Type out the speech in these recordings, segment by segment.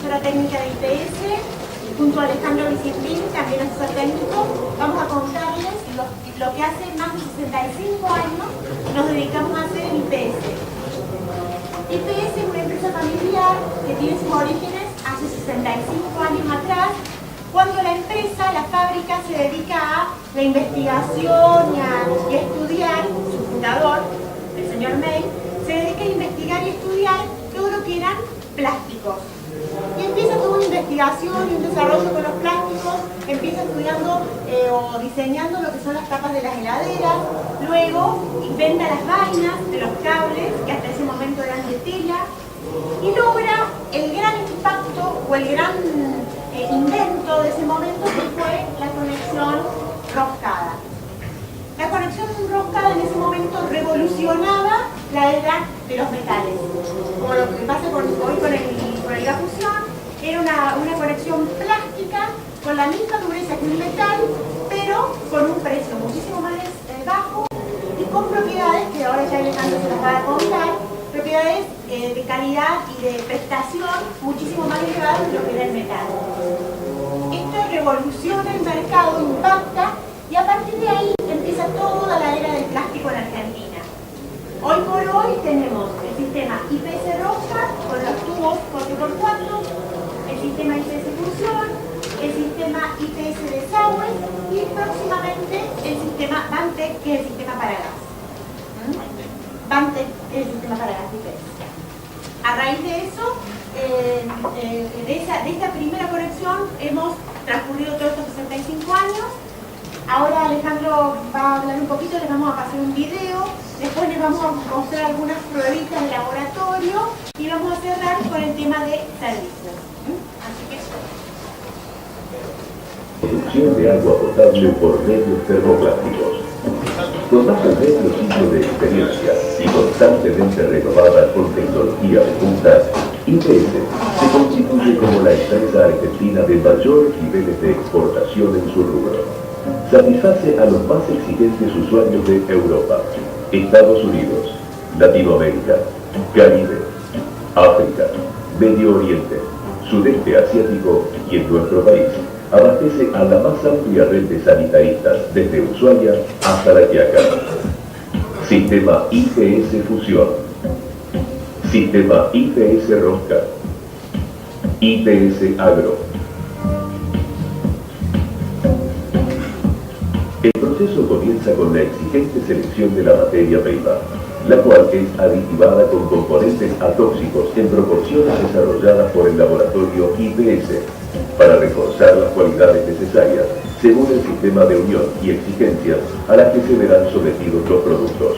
asesora técnica de IPS, junto a Alejandro Biciclín, también asesor técnico. Vamos a contarles lo que hace más de 65 años nos dedicamos a hacer en IPS. IPS es una empresa familiar que tiene sus orígenes hace 65 años atrás, cuando la empresa, la fábrica, se dedica a la investigación y a estudiar. Su fundador, el señor May, se dedica a investigar y estudiar todo lo que eran plásticos. Y empieza toda una investigación y un desarrollo con los plásticos, empieza estudiando o diseñando lo que son las tapas de las heladeras, luego inventa las vainas de los cables, que hasta ese momento eran de tela, y logra el gran impacto o el gran invento de ese momento, que fue la conexión roscada. La conexión roscada en ese momento revolucionaba la era de los metales. Como lo que pasa hoy con la fusión, era una conexión plástica con la misma dureza que un metal, pero con un precio muchísimo más bajo y con propiedades que ahora ya Alejandro se las va a contar, propiedades de calidad y de prestación muchísimo más elevadas de lo que era el metal. Esto revoluciona el mercado, impacta, y a partir de ahí empieza toda la era del plástico en Argentina. Hoy por hoy tenemos el sistema IPS Rosca con los tubos 4x4, el sistema IPS Fusión, el sistema IPS Desagüe y próximamente el sistema Bantec, que es el sistema para gas. Bantec es el sistema para gas IPS. A raíz de eso, de esta primera conexión, hemos transcurrido todos estos 65 años. Ahora Alejandro va a hablar un poquito, les vamos a pasar un video, después les vamos a mostrar algunas pruebitas de laboratorio y vamos a cerrar con el tema de servicios. Así que producción de agua potable por medios termoplásticos. Con más de medio siglo de experiencia y constantemente renovada con tecnología de punta, IPS se constituye como la empresa argentina de mayores niveles de exportación en su rubro. Satisface a los más exigentes usuarios de Europa, Estados Unidos, Latinoamérica, Caribe, África, Medio Oriente, Sudeste Asiático y en nuestro país. Abastece a la más amplia red de sanitaristas desde Ushuaia hasta La Quiaca. Sistema IPS Fusión, Sistema IPS Rosca, IPS Agro. El proceso comienza con la exigente selección de la materia prima, la cual es aditivada con componentes atóxicos en proporciones desarrolladas por el laboratorio IPS para reforzar las cualidades necesarias según el sistema de unión y exigencias a las que se verán sometidos los productos.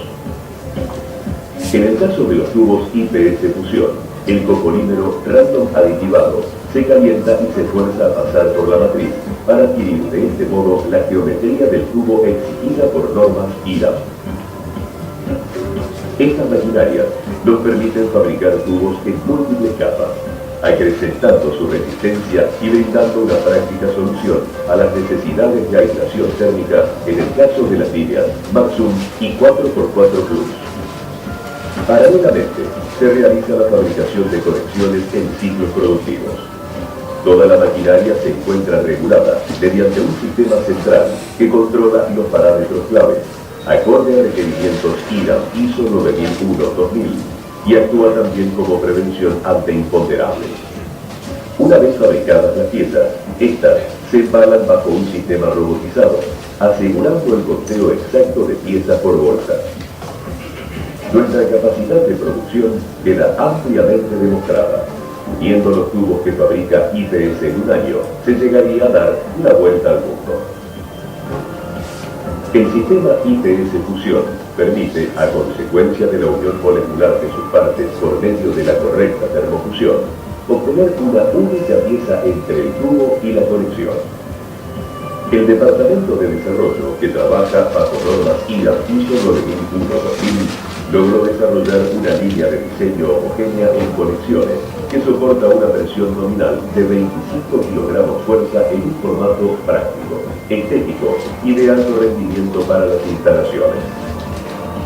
En el caso de los tubos IPS Fusión, el copolímero random aditivado se calienta y se fuerza a pasar por la matriz para adquirir de este modo la geometría del tubo exigida por normas IRAM. Estas maquinarias nos permiten fabricar tubos en múltiples capas, acrecentando su resistencia y brindando una práctica solución a las necesidades de aislación térmica en el caso de las líneas Maxum y 4x4 Plus. Paralelamente, se realiza la fabricación de conexiones en ciclos productivos. Toda la maquinaria se encuentra regulada mediante un sistema central que controla los parámetros claves, acorde a requerimientos IRAM ISO 9001-2000, y actúa también como prevención ante imponderables. Una vez fabricadas las piezas, estas se embalan bajo un sistema robotizado, asegurando el conteo exacto de piezas por bolsa. Nuestra capacidad de producción queda ampliamente demostrada. Viendo los tubos que fabrica IPS en un año, se llegaría a dar una vuelta al mundo. El sistema IPS Fusión permite, a consecuencia de la unión molecular de sus partes por medio de la correcta termofusión, obtener una única pieza entre el tubo y la conexión. El Departamento de Desarrollo, que trabaja bajo normas IRAM ISO 9001-2000, logró desarrollar una línea de diseño homogénea en conexiones que soporta una presión nominal de 25 kilogramos fuerza en un formato práctico, estético y de alto rendimiento para las instalaciones.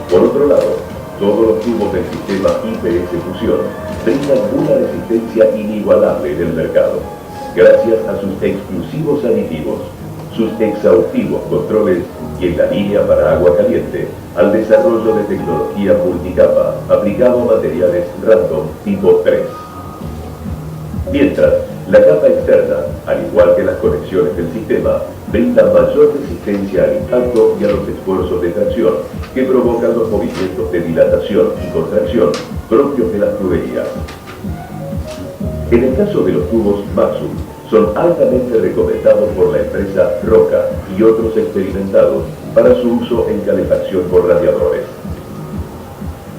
Por otro lado, todos los tubos del sistema IPS Fusión brindan una resistencia inigualable en el mercado, gracias a sus exclusivos aditivos, sus exhaustivos controles y en la línea para agua caliente, al desarrollo de tecnología multicapa aplicado a materiales random tipo 3. Mientras, la capa externa, al igual que las conexiones del sistema, brinda mayor resistencia al impacto y a los esfuerzos de tracción que provocan los movimientos de dilatación y contracción propios de las tuberías. En el caso de los tubos Maxum, son altamente recomendados por la empresa Roca y otros experimentados para su uso en calefacción por radiadores.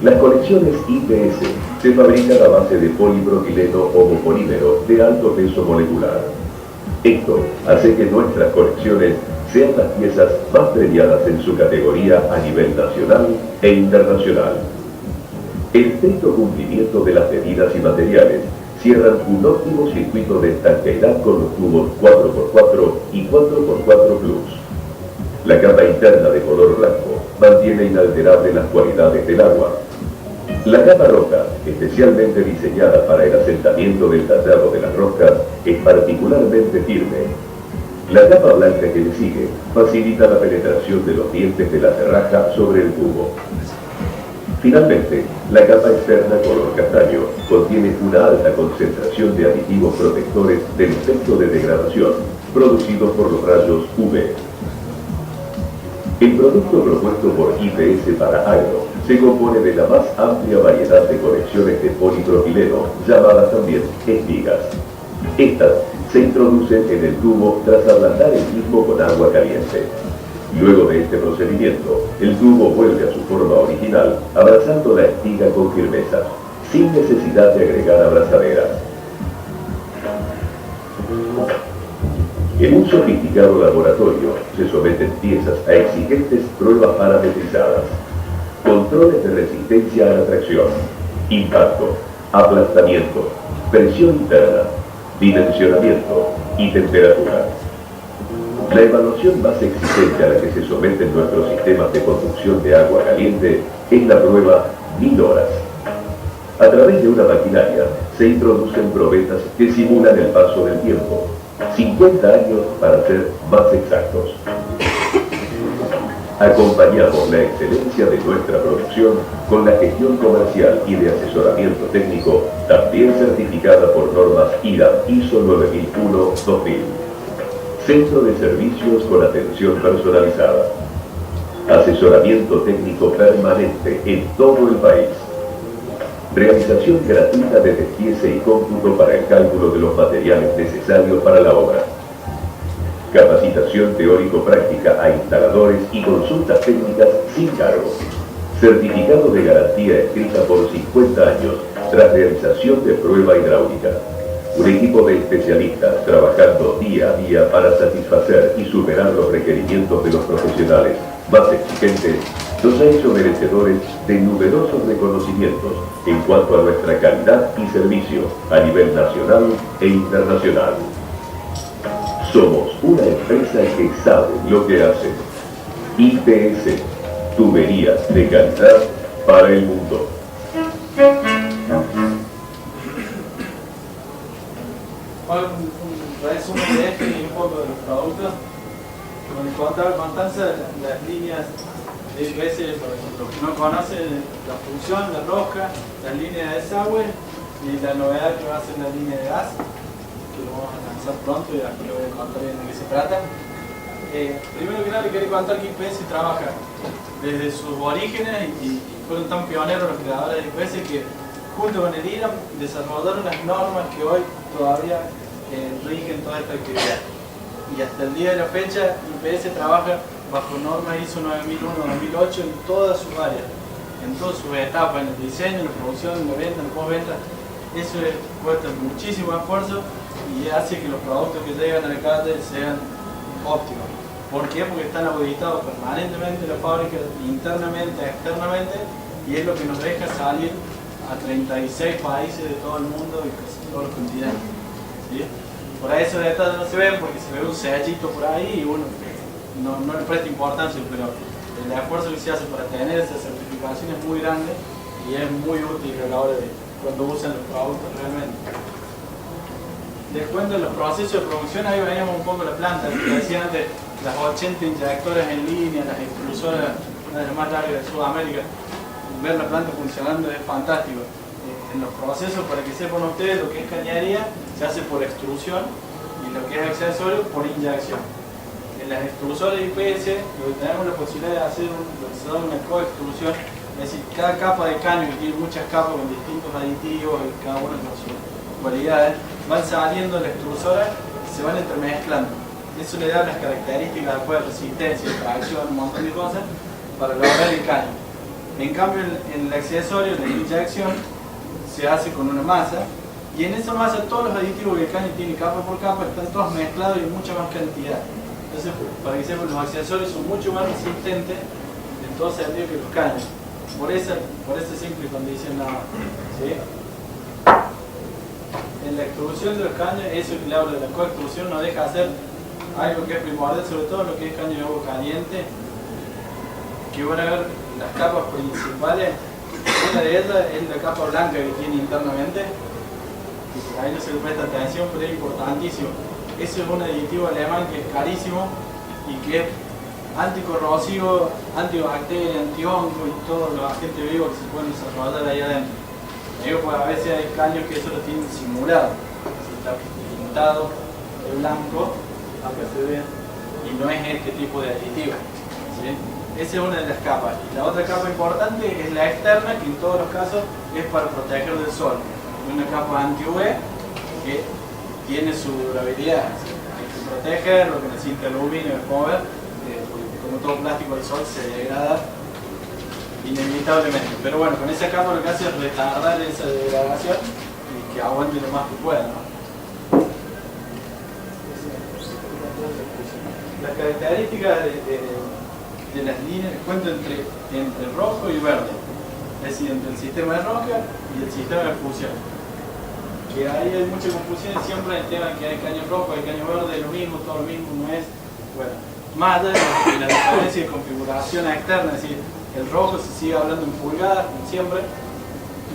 Las conexiones IPS se fabrican a base de polipropileno homopolímero de alto peso molecular. Esto hace que nuestras conexiones sean las piezas más premiadas en su categoría a nivel nacional e internacional. El estricto cumplimiento de las medidas y materiales cierran un óptimo circuito de estanqueidad con los tubos 4x4 y 4x4 Plus. La capa interna de color blanco mantiene inalterable las cualidades del agua. La capa roca, especialmente diseñada para el asentamiento del tallado de las roscas, es particularmente firme. La capa blanca que le sigue facilita la penetración de los dientes de la cerraja sobre el tubo. Finalmente, la capa externa color castaño contiene una alta concentración de aditivos protectores del efecto de degradación producidos por los rayos UV. El producto propuesto por IPS para agro se compone de la más amplia variedad de conexiones de polipropileno, llamadas también espigas. Estas se introducen en el tubo tras ablandar el mismo con agua caliente. Luego de este procedimiento, el tubo vuelve a su forma original, abrazando la espiga con firmeza, sin necesidad de agregar abrazaderas. En un sofisticado laboratorio se someten piezas a exigentes pruebas parametrizadas, controles de resistencia a la tracción, impacto, aplastamiento, presión interna, dimensionamiento y temperatura. La evaluación más exigente a la que se someten nuestros sistemas de conducción de agua caliente es la prueba 1000 horas. A través de una maquinaria se introducen probetas que simulan el paso del tiempo, 50 años para ser más exactos. Acompañamos la excelencia de nuestra producción con la gestión comercial y de asesoramiento técnico, también certificada por normas ISO 9001-2000. Centro de servicios con atención personalizada. Asesoramiento técnico permanente en todo el país. Realización gratuita de despiece y cómputo para el cálculo de los materiales necesarios para la obra. Capacitación teórico-práctica a instaladores y consultas técnicas sin cargo. Certificado de garantía escrita por 50 años tras realización de prueba hidráulica. Un equipo de especialistas trabajando día a día para satisfacer y superar los requerimientos de los profesionales más exigentes nos ha hecho merecedores de numerosos reconocimientos en cuanto a nuestra calidad y servicio a nivel nacional e internacional. Somos una empresa que sabe lo que hace. IPS, tuberías de calidad para el mundo. Un resumen de esto y un poco de los productos. Contarse las líneas de IPS, para los que no conocen, la función, la rosca, las líneas de desagüe y la novedad que va a ser la línea de gas, que lo vamos a lanzar pronto y aquí lo voy a contar bien de qué se trata. Primero que nada, le quiero contar que IPS trabaja desde sus orígenes y fueron tan pioneros los creadores de IPS que junto con el IRAM desarrollaron las normas que hoy todavía rigen toda esta actividad. Y hasta el día de la fecha, IPS trabaja bajo normas ISO 9001-2008 en todas sus áreas, en todas sus etapas, en el diseño, en la producción, en la venta, en la postventa. Eso cuesta muchísimo esfuerzo y hace que los productos que llegan a la calle sean óptimos. ¿Por qué? Porque están auditados permanentemente la fábrica, internamente, externamente, y es lo que nos deja salir a 36 países de todo el mundo y casi todos los continentes. ¿Sí? Por ahí esos detalles no se ven porque se ve un sellito por ahí y uno no le presta importancia, pero el esfuerzo que se hace para tener esa certificación es muy grande y es muy útil a la hora de cuando usan los productos realmente. Les cuento los procesos de producción, ahí veíamos un poco la planta, como decía antes, las 80 inyectoras en línea, las extrusoras, una de las más largas de Sudamérica. Ver la planta funcionando es fantástico. En los procesos, para que sepan ustedes, lo que es cañería se hace por extrusión y lo que es accesorio por inyección. En las extrusoras de IPS tenemos la posibilidad de hacer lo que se llama una coextrusión, es decir, cada capa de caño que tiene muchas capas con distintos aditivos y cada uno con sus cualidades, van saliendo de la extrusora y se van entremezclando. Eso le da las características después de resistencia, tracción, un montón de cosas para lograr el caño. En cambio, en el accesorio, la inyección, se hace con una masa y en esa masa todos los aditivos que el caño tiene capa por capa están todos mezclados y en mucha más cantidad. Entonces, para que sepan, los accesorios son mucho más resistentes en todo sentido que los caños. Por esa simple condición nada más. ¿Sí? En la extrusión de los caños, eso que le hablo de la coextrusión no deja de hacer algo que es primordial, sobre todo lo que es caño de agua caliente, que van a ver las capas principales. Una de ellas es la capa blanca que tiene internamente, y por ahí no se le presta atención, pero es importantísimo. Ese es un aditivo alemán que es carísimo y que es anticorrosivo, antibacteria, antihongo y todos los agentes vivos que se pueden desarrollar ahí adentro. Digo, pues a veces hay caños que eso lo tienen simulado, está pintado de blanco, acá se ve, y no es este tipo de aditivo. ¿Sí? Esa es una de las capas. Y la otra capa importante es la externa, que en todos los casos es para proteger del sol. Una capa anti-UV que tiene su durabilidad. Hay que proteger, lo que necesita el aluminio, como ver, porque como todo plástico el sol se degrada inevitablemente. Pero bueno, con esa capa lo que hace es retardar esa degradación y que aguante lo más que pueda, ¿no? Las características de las líneas, les cuento entre rojo y verde, es decir, entre el sistema de rosca y el sistema de fusión. Que ahí hay mucha confusión siempre en el tema que hay caño rojo, hay caño verde, lo mismo, todo lo mismo, no es. Bueno, más allá de la diferencia de configuración externa, es decir, el rojo se sigue hablando en pulgadas, como siempre,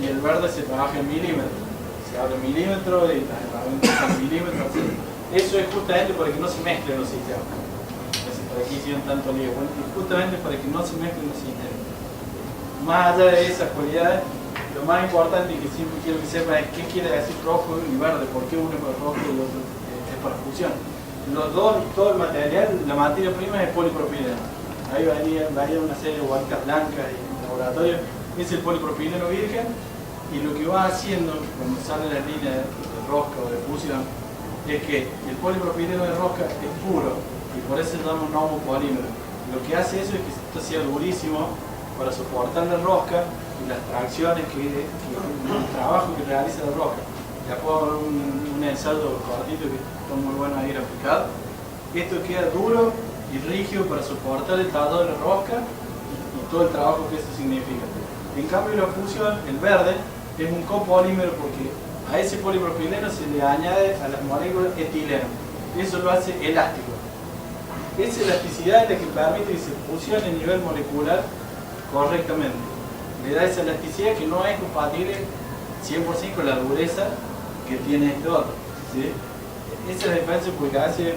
y el verde se trabaja en milímetros. Se habla en milímetros y las herramientas en milímetros. Eso es justamente para que no se mezclen los sistemas. Para que hicieron tanto lío, bueno, justamente para que no se mezclen los sistemas. Más allá de esas cualidades, lo más importante y que siempre quiero que sepan es qué quiere decir rojo y verde, por qué uno es para rojo y el otro es para fusión. Los dos, todo el material, la materia prima es polipropileno. Ahí varía una serie de vueltas blancas y en laboratorio, es el polipropileno virgen, y lo que va haciendo cuando sale la línea de rosca o de fusión es que el polipropileno de rosca es puro y por eso se llama un homopolímero. Lo que hace eso es que esto sea durísimo para soportar la rosca y las tracciones el trabajo que realiza la rosca. Ya puedo ver un ensayo cortito que está muy bueno ahí aplicado. Esto queda duro y rígido para soportar el tallado de la rosca y todo el trabajo que eso significa. En cambio la fusión, el verde, es un copolímero porque a ese polipropileno se le añade a las moléculas etileno. Eso lo hace elástico. Esa elasticidad es la que permite que se fusione a nivel molecular correctamente. Le da esa elasticidad que no es compatible 100% con la dureza que tiene este otro. ¿Sí? Esa es la diferencia porque hace,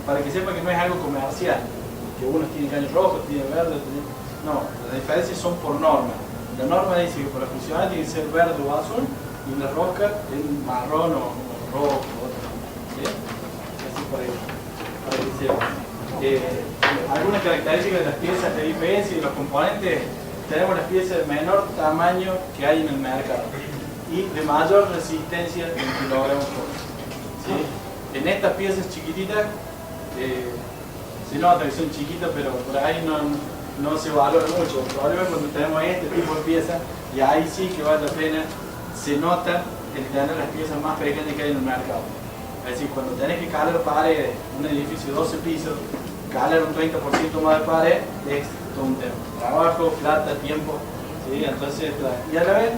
para que sepa que no es algo comercial, que unos tienen caños rojos, tienen verdes, no, las diferencias son por norma. La norma dice que para fusionar tiene que ser verde o azul y la rosca es marrón o rojo o otro. ¿Sí? Así para que sepa. Algunas características de las piezas de IPS y de los componentes, tenemos las piezas de menor tamaño que hay en el mercado y de mayor resistencia en kilogramos por. ¿Sí? En estas piezas chiquititas se nota que son chiquitas, pero por ahí no se valora mucho. El problema es cuando tenemos este tipo de piezas y ahí sí que vale la pena, se nota el tener las piezas más pequeñas que hay en el mercado. Es decir, cuando tenés que calar paredes, un edificio de 12 pisos, calar un 30% más de pared es todo un tema. Trabajo, plata, tiempo, ¿sí? Entonces, y a la vez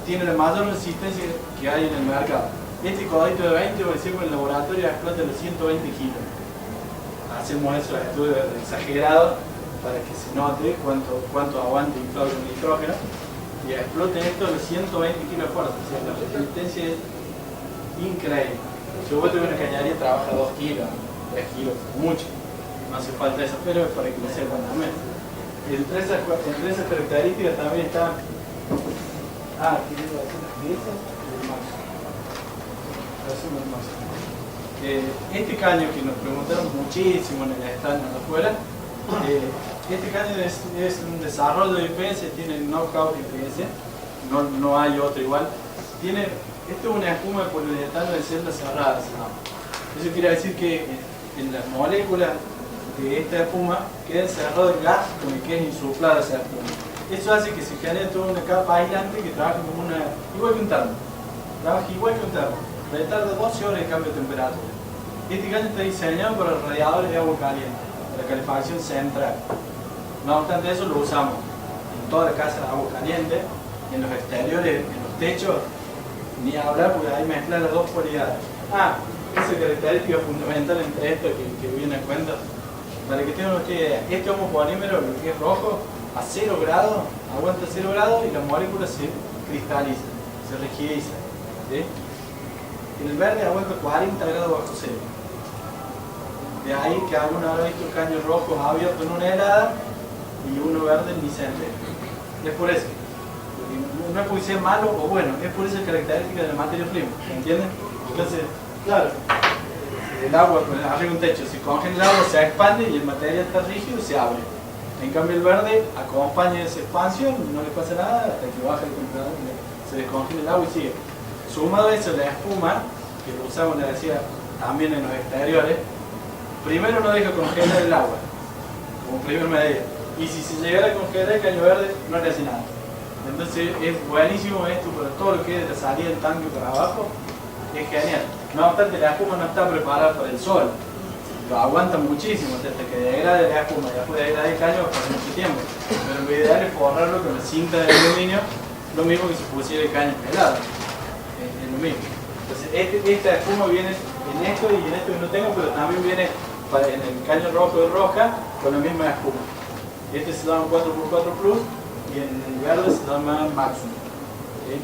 tiene la mayor resistencia que hay en el mercado. Este codito de 20, por ejemplo, en el laboratorio explota los 120 kilos. Hacemos esos estudios exagerados para que se note cuánto aguanta inflado con nitrógeno. y exploten esto a los 120 kilos de fuerza. O sea, la resistencia es increíble. Si vos tuvieras una cañería, trabaja 2 kilos, 3 kilos, mucho. No hace falta eso, pero es para que lo sepan también. Entre esas características también está. ¿Qué iba a decir? ¿Las piezas? El máximo. El máximo. Este caño que nos preguntaron muchísimo en el stand en la escuela, este caño es un desarrollo de IPS, tiene knockout IPS, no hay otro igual. Esto es una espuma de poliuretano de celdas cerradas. Eso quiere decir que en las moléculas de esta espuma queda encerrado el gas con el que es insuflada esa espuma. Eso hace que se genere toda una capa aislante que trabaja como igual que un termo. Trabaja igual que un termo. Retarda 12 horas de cambio de temperatura. Este caño está diseñado para radiadores de agua caliente, para calefacción central. No obstante eso, lo usamos en toda la casa de agua caliente, en los exteriores, en los techos, ni hablar porque ahí mezclan las dos cualidades. Esa característica fundamental entre esto que viene a cuenta, para que tengan ustedes idea, este homopolímero, lo que es rojo, a 0 grados, aguanta 0 grados y la molécula se cristaliza, se rigidiza. ¿Sí? El verde aguanta 40 grados bajo cero. De ahí que alguna habrá visto caños rojos abiertos en una helada y uno verde ni se entera. Es por eso. No es porque sea malo o bueno, es por esa característica de la materia prima. ¿Entienden? Entonces, claro, el agua, arriba un techo, si congela el agua se expande y el material está rígido, se abre. En cambio el verde acompaña esa expansión, no le pasa nada hasta que baja el temperatura, se descongela el agua y sigue. Sumado a eso, la espuma, que lo usamos, le decía, también en los exteriores, primero no deja congelar el agua, como primer medida. Y si se llegara a congelar el caño verde, no le hace nada. Entonces es buenísimo esto para todo lo que es de la salida del tanque para abajo, es genial. No obstante, la espuma no está preparada para el sol, lo aguanta muchísimo hasta que degrade la espuma y después degrade el caño por mucho tiempo. Pero lo ideal es forrarlo con la cinta de aluminio, lo mismo que si pusiera el caño pelado. Es lo mismo. Entonces esta espuma viene en esto y en esto que no tengo, pero también viene en el caño rojo de rosca con la misma espuma. Este se llama 4x4 Plus y en el verde se llama Maximum. ¿Sí?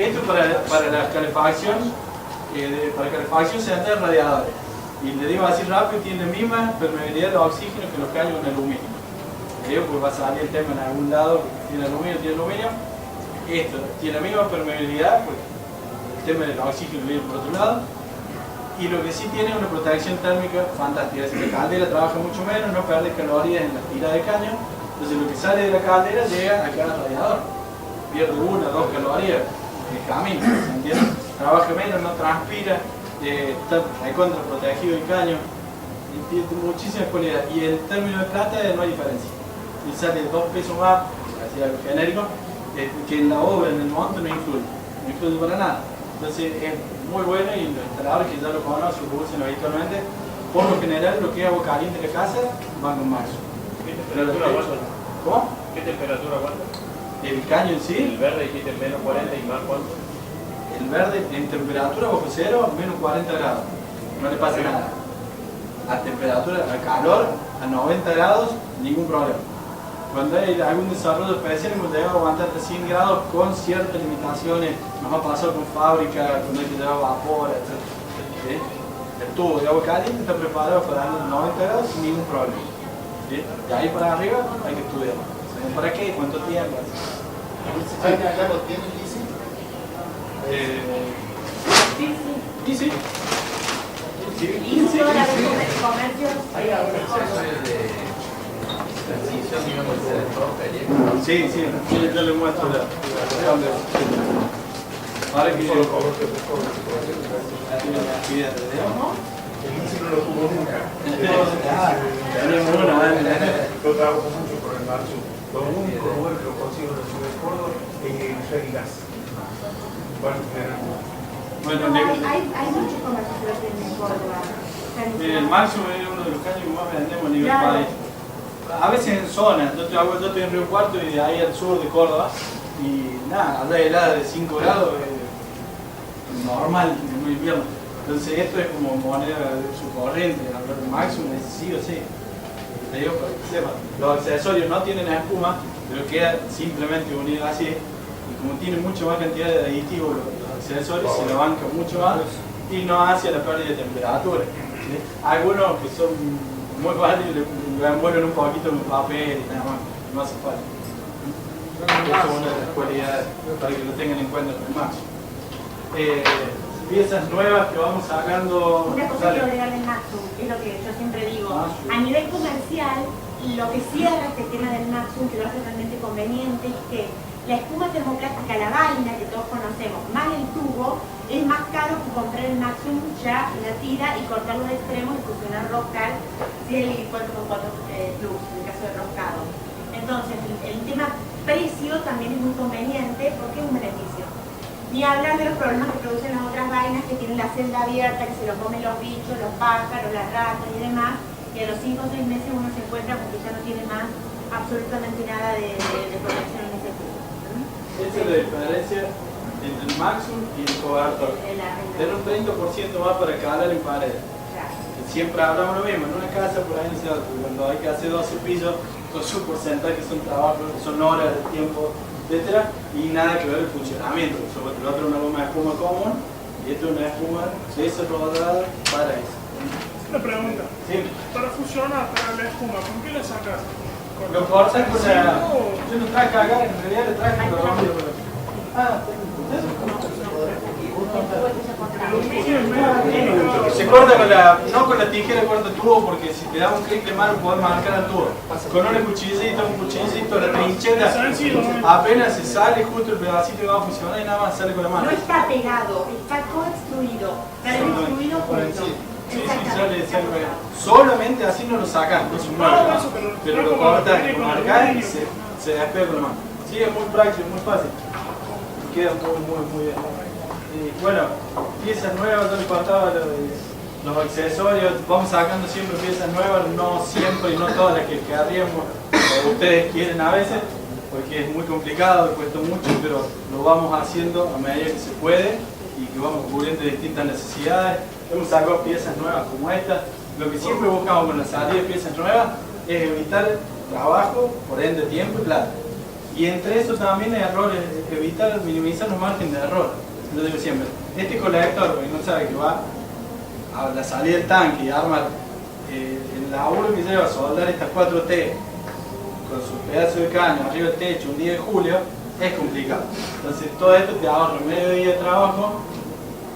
Esto para la calefacción, para calefacción se anda en radiadores. Y le digo así rápido, tiene la misma permeabilidad de oxígeno que los caños en aluminio. Le digo porque va a salir el tema en algún lado, tiene aluminio. Esto tiene la misma permeabilidad, porque el tema del oxígeno viene por otro lado. Y lo que sí tiene es una protección térmica fantástica. Es decir, la caldera trabaja mucho menos, no pierde calorías en la tira de caño. Entonces lo que sale de la caldera llega a cada radiador. Pierde 1 o 2 calorías de camino, ¿se entiende? Trabaja menos, no transpira, está recontra protegido el caño. Y tiene muchísimas cualidades. Y en términos de plata no hay diferencia. Y sale 2 pesos más, así algo genérico, que en la obra, en el monto, no influye para nada. Entonces es muy bueno y los instaladores que ya lo conocen, lo usan habitualmente, por lo general lo que es agua caliente de la casa van con marzo. ¿Qué temperatura aguanta? ¿Cómo? ¿Qué temperatura aguanta? El caño en sí, El verde dijiste menos 40 y más cuánto. el verde en temperatura bajo cero, menos 40 grados, no le pasa nada. A temperatura, a calor, a 90 grados, ningún problema. Cuando hay algún desarrollo especial, hemos llegado a aguantar hasta 100 grados con ciertas limitaciones. Nos ha pasado con fábrica, cuando hay que llevar vapor, etc. ¿Sí? El tubo de agua caliente está preparado para darle 90 grados sin ningún problema. ¿Sí? De ahí para arriba hay que estudiar. ¿Para qué? ¿Cuánto tiempo? ¿Ya lo tienen, Lizzy? Sí. Y toda la comercio. ¿Hay algún exceso de transición, digamos, de roca? Sí, yo le muestro la cambio. Ahora que yo lo pongo, El Lizzy no lo tuvo nunca. tenemos una, Yo trabajo mucho por el marzo. Lo único lugar que lo consigo en la ciudad de Córdoba es el Shell Gas. bueno, Hay muchos comercios en Córdoba. el Maxo es uno de los caños que más vendemos a nivel Claro. país. A veces en zonas, yo estoy en Río Cuarto y de ahí al sur de Córdoba, y nada, habla de helada de 5 grados es normal en un invierno. Entonces esto es como moneda de su corriente, hablar de máximo es sí o sí. Te digo para que sepan, los accesorios no tienen espuma, pero queda simplemente unido así, y como tiene mucha más cantidad de aditivos los accesorios, se lo banca mucho más y no hace la pérdida de temperatura. ¿Sí? Algunos que son muy válidos le envuelven un poquito en papel y nada más, no hace falta. Esa es una de las cualidades para que lo tengan en cuenta en el Maxum. Piezas nuevas que vamos sacando. Una cosa que agregar del Maxum, es lo que yo siempre digo, a nivel comercial, lo que cierra este tema del Maxum, que lo hace realmente conveniente, es que la espuma termoplástica, la vaina que todos conocemos, más el tubo, es más caro que comprar el Maxum ya en la tira y cortar los extremos y fusionar roscar, si es el 4x4 Plus, en el caso de roscado. Entonces, el tema precio también es muy conveniente porque es un beneficio. Ni hablar de los problemas que producen las otras vainas que tienen la celda abierta, que se lo comen los bichos, los pájaros, las ratas y demás, y a los 5 o 6 meses uno se encuentra porque ya no tiene más absolutamente nada de protección en ese tipo. Esa es la diferencia entre el Maxum y el cobertor. Tener un 30% más para calar en pared. Siempre hablamos lo mismo, en una casa por ahí no se hace, cuando hay que hacer 12 pisos, con su porcentaje son trabajos, son horas de tiempo, etcétera, y nada que ver el funcionamiento. Sobre el otro es una goma de espuma común y esto es una espuma desarrollada para eso. Una pregunta. Sí. Para fusionar, para la espuma, ¿con qué le sacas? Lo cortas con la... Yo no traje acá, en realidad le traje con la rompido. Se corta con la, no con la tijera, corta el tubo, porque si te da un clic de mano podés marcar el tubo. Con un cuchillito, la trinchera, apenas se sale justo el pedacito que va a funcionar y nada más sale con la mano. No está pegado, está coextruido. Está extruido junto. Sí, sale. Solamente así no lo sacan, no se mueve. Pero lo cortas, lo marcas y se despega con la mano. Sí, es muy práctico, muy fácil. Queda muy bien. Y bueno, piezas nuevas, yo les contaba los accesorios, vamos sacando siempre piezas nuevas, no siempre y no todas las que querríamos, o ustedes quieren a veces, porque es muy complicado, cuesta mucho, pero lo vamos haciendo a medida que se puede y que vamos cubriendo distintas necesidades. Hemos sacado piezas nuevas como esta. Lo que siempre buscamos con la salida de piezas nuevas es evitar trabajo, por ende tiempo y plata. Y entre eso también hay errores, evitar, minimizar los márgenes de error. Yo digo siempre, este colector, que no sabe que va a la salida del tanque y arma el laburo que lleva a soldar estas 4T con sus pedazos de caña arriba del techo un día de julio, es complicado. Entonces todo esto te ahorra medio día de trabajo,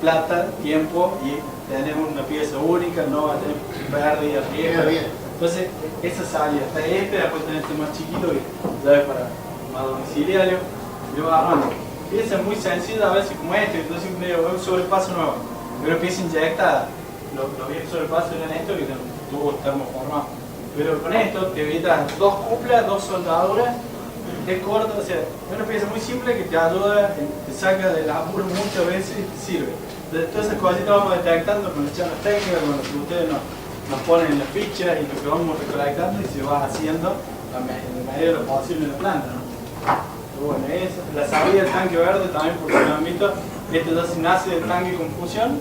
plata, tiempo y tenemos una pieza única, no va a tener pérdida, riesgo. Entonces esa salida, hasta después tenés este más chiquito que ya es para más domiciliario, y lo vas armando. Piezas muy sencillas a veces como este, entonces un sobrepaso nuevo, una pieza inyectada. Los viejos sobrepasos eran estos que tuvo termoformado. Pero con esto te evitas 2 cuplas, 2 soldaduras, es corto, o sea, es una pieza muy simple que te ayuda, te saca del apuro muchas veces y te sirve. Entonces todas esas cositas vamos detectando con las charlas técnicas, con lo que ustedes nos ponen en las fichas y lo que vamos recolectando y se va haciendo en la medida de lo posible en la planta, ¿no? Bueno, es la salida del tanque verde también por si lo han visto. Esto ya se nace del tanque con fusión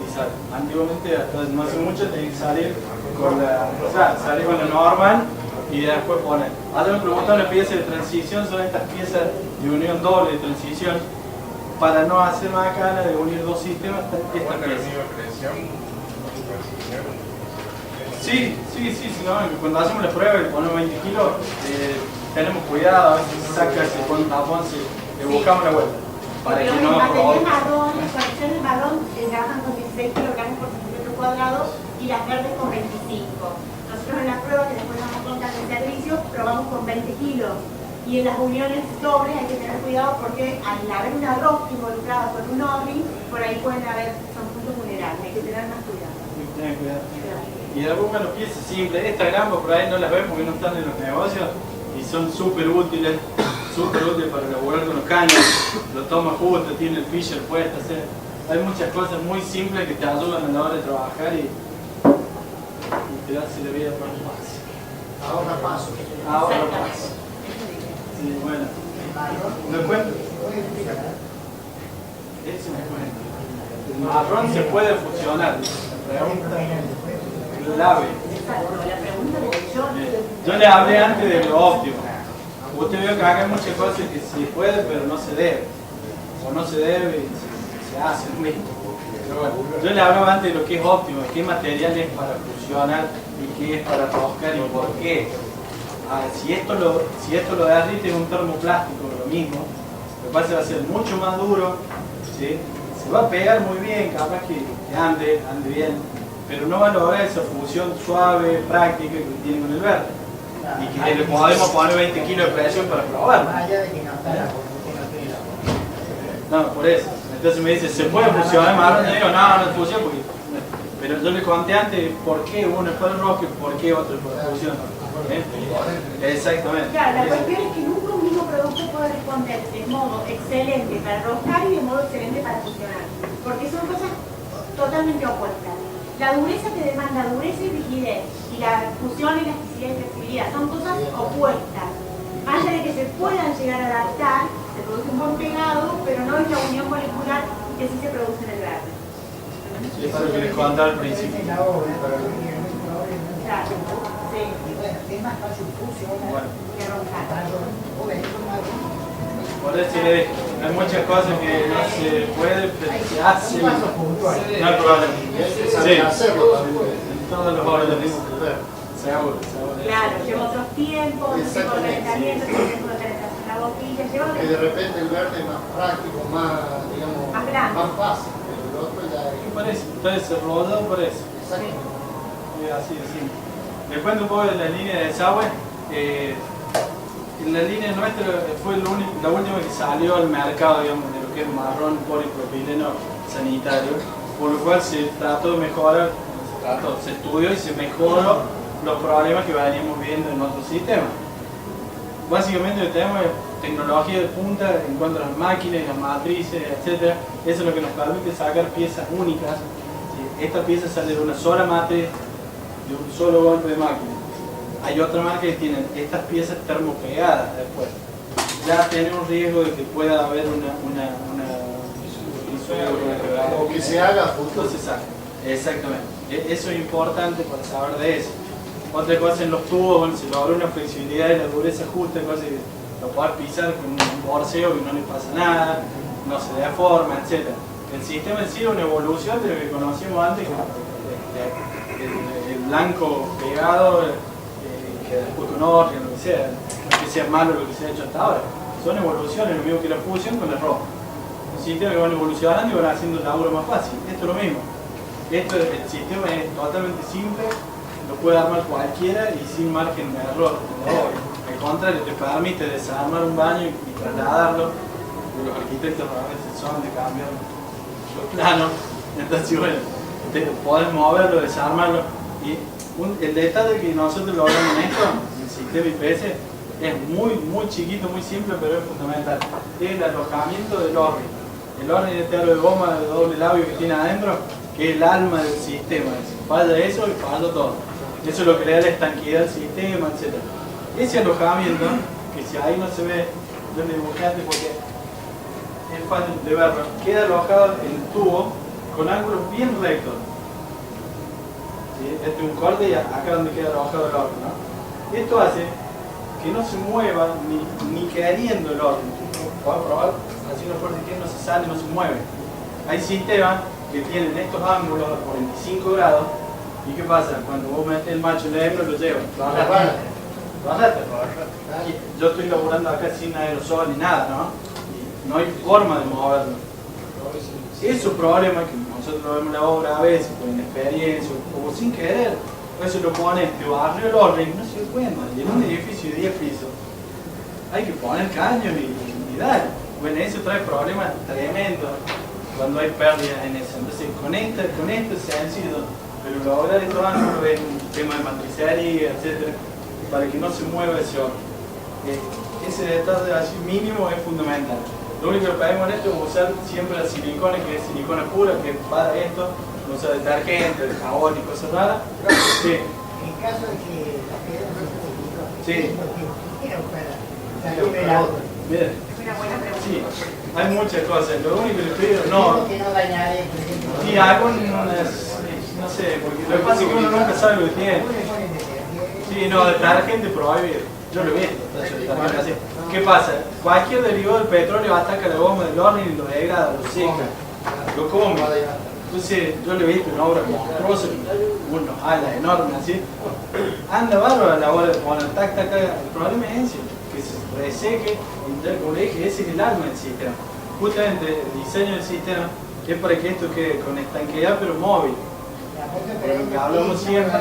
y sale. Antiguamente, hasta no hace mucho, tenía que salir con la normal y después poner. Ahora me preguntan las piezas de transición, son estas piezas de unión doble de transición para no hacer macana de unir 2 sistemas. Estas piezas. Sí, no, cuando hacemos la prueba y ponemos 20 kilos, tenemos cuidado, a veces se saca, se pone un tapón, le buscamos la vuelta. Para que no las conexiones marrón trabajan con 16 kilogramos por centímetro cuadrado y las verdes con 25. Nosotros en la prueba, que después vamos a contar el servicio, probamos con 20 kilos. Y en las uniones dobles hay que tener cuidado porque al haber una rosca involucrada con un O-ring, por ahí pueden haber, son puntos vulnerables, hay que tener más cuidado. Y algunas las piezas simples, estas grandes por ahí no las ven porque no están en los negocios y son súper útiles para elaborar con los caños, lo toma justo, tiene el fisher puesto, o sea, hay muchas cosas muy simples que te ayudan a la hora de trabajar y te hace la vida más fácil. Ahora paso. Sí, bueno. ¿Me cuento? Eso me cuento. El marrón se puede fusionar. Clave. La pregunta de Yo le hablé antes de lo óptimo. Usted veo que acá hay muchas cosas que se puede, pero no se debe. O no se debe y se hace lo mismo. Pero bueno, yo le hablaba antes de lo que es óptimo, qué material es para fusionar y qué es para roscar y por qué. Si esto lo derrite en un termoplástico, lo mismo, lo que pasa es que va a ser mucho más duro, ¿sí? Se va a pegar muy bien, capaz que ande bien, pero no va a lograr esa fusión suave, práctica que tiene con el verde. Y que le podemos poner 20 kilos de presión para probarlo. No, por eso. Entonces me dice, ¿se puede fusionar marrón? Yo digo, no es fusión porque... Pero yo le conté antes por qué uno es para el rosca y por qué otro es para la fusión. Exactamente. Claro, la cuestión es que nunca un mismo producto puede responder de modo excelente para roscar y de modo excelente para fusionar. Porque son cosas totalmente opuestas. La dureza te demanda dureza y rigidez. Y la fusión, elasticidad y flexibilidad son cosas opuestas. Más allá de que se puedan llegar a adaptar, se produce un buen pegado, pero no es la unión molecular que sí se produce en el verde. Es lo que les contaba al principio. Claro, sí. Es más fácil fusionar Que roscar. Por eso le dije, hay muchas cosas que no se puede, pero se hacen. No hay problema. Sí, en todos los órdenes. Seguro. Claro, lleva otros tiempos, un tiempo de calentamiento, un tiempo de calentación en la boquilla, lleva Que de repente el verde es más práctico, más, digamos, Más grande. más fácil, pero el otro ya ¿Qué parece? Entonces se rodó por eso. exacto. Así de simple. Les cuento un poco de la línea de desagüe. La línea nuestra fue la última que salió al mercado, digamos, de lo que es marrón polipropileno sanitario, por lo cual se trató de mejorar, se estudió y se mejoró los problemas que veníamos viendo en otros sistemas. Básicamente lo que tenemos es tecnología de punta en cuanto a las máquinas, las matrices, etc. Eso es lo que nos permite sacar piezas únicas. ¿Sí? Esta pieza sale de una sola matriz, de un solo golpe de máquina. Hay otra marca que tienen estas piezas termopegadas después. Ya tiene un riesgo de que pueda haber una O que se haga a futuro. entonces saca. Exactamente. Eso es importante para saber de eso. Otra cosa en los tubos, bueno, se logra una flexibilidad y la dureza justa, cosa que lo puedes pisar con un borseo que no le pasa nada, no se deforma, etc. El sistema en sí es una evolución de lo que conocíamos antes, el blanco pegado, que después con orden, lo que sea malo lo que se ha hecho hasta ahora. Son evoluciones, lo mismo que la fusión con el rojo. Un sistema que van evolucionando y van haciendo el laburo más fácil. Esto es lo mismo. El sistema es totalmente simple, lo puede armar cualquiera y sin margen de error. Al contrario, te permite desarmar un baño y trasladarlo. Los arquitectos a veces son de cambiar los planos. Entonces, bueno, podés moverlo, desarmarlo. Y el detalle que nosotros logramos en esto, en el sistema IPS, es muy chiquito, muy simple, pero es fundamental. Es el alojamiento del orden. El orden de este aro de goma de doble labio que tiene adentro, que es el alma del sistema. Falla eso y falla todo. Eso es lo que le da la estanqueidad al sistema, etc. Ese alojamiento, que si ahí no se ve, yo le dibujé antes porque es fácil de verlo, queda alojado en el tubo con ángulos bien rectos. ¿Sí? Este es un corte y acá donde queda alojado el orden, ¿no? Esto hace que no se mueva ni queriendo el orden. Pueden probar, así no fuerte que no se sale, no se mueve. Hay sistemas que tienen estos ángulos a 45 grados. ¿Y qué pasa? Cuando vos metes el macho en la hembra, lo llevas. Bájate. Yo estoy laburando acá sin aerosol ni nada, ¿no? Y no hay forma de moverlo. Eso es un problema que nosotros vemos la obra a veces, por inexperiencia o sin querer. A veces lo pones de barrio el orden y no se cuenta. Y en un edificio de 10 pisos hay que poner caños y dar. Bueno, eso trae problemas tremendos cuando hay pérdidas en eso. Entonces, con esto es sencillo. Pero lograr estos ángulos es un tema de matricería, etc. Para que no se mueva ese orden. Ese detalle así mínimo es fundamental. Lo único que pedimos en esto es usar siempre la silicona, que es silicona pura, que es para esto, no usar detergente, el jabón y cosas raras. Sí. En caso de que la quedemos Sí. ¿qué para salir del auto? Miren, Es una buena pregunta. sí, hay muchas cosas. Lo único que les pido, no. Que no dañare, por ejemplo. Sí, algunas, no sé, porque lo que pasa es que uno nunca sabe lo que tiene. Sí, no, detergente prohibido. Yo lo he visto, también así. ¿Qué pasa? Cualquier derivado del petróleo ataca la goma del horno y lo degrada, lo seca, lo come. Entonces yo lo he visto en obras monstruosas, unos alas enormes así. Anda bárbaro a la hora de poner tac, tac, tac. El problema es ese, que se reseque, y como le dije, ese es el alma del sistema. Justamente el diseño del sistema es para que esto quede con estanqueidad pero móvil. Lo que hablamos siempre.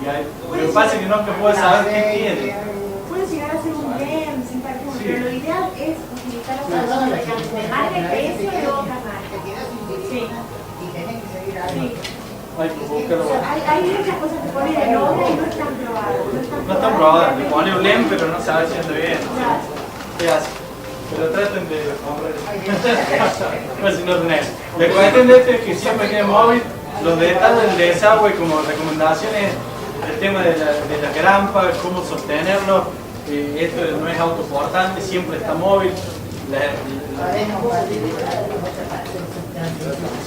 Lo que pasa es que no te puedes saber qué tiene. Puede llegar a ser un blend, sin partículas, pero lo ideal es utilizar la solución de marca y precio de otra marca. Sí. Y tenés que seguir algo. Sí. Hay que buscarlo. Hay muchas cosas que ponen en obra y no están probadas. No están probadas, le pone un blend pero no sabe si anda bien. ¿Qué hace? Pero traten de comprar. Pues si no tenés. La cuestión de esto es que siempre quede móvil. Los detalles del desagüe como recomendaciones, el tema de la grampa, cómo sostenerlo, esto no es autoportante, siempre está móvil.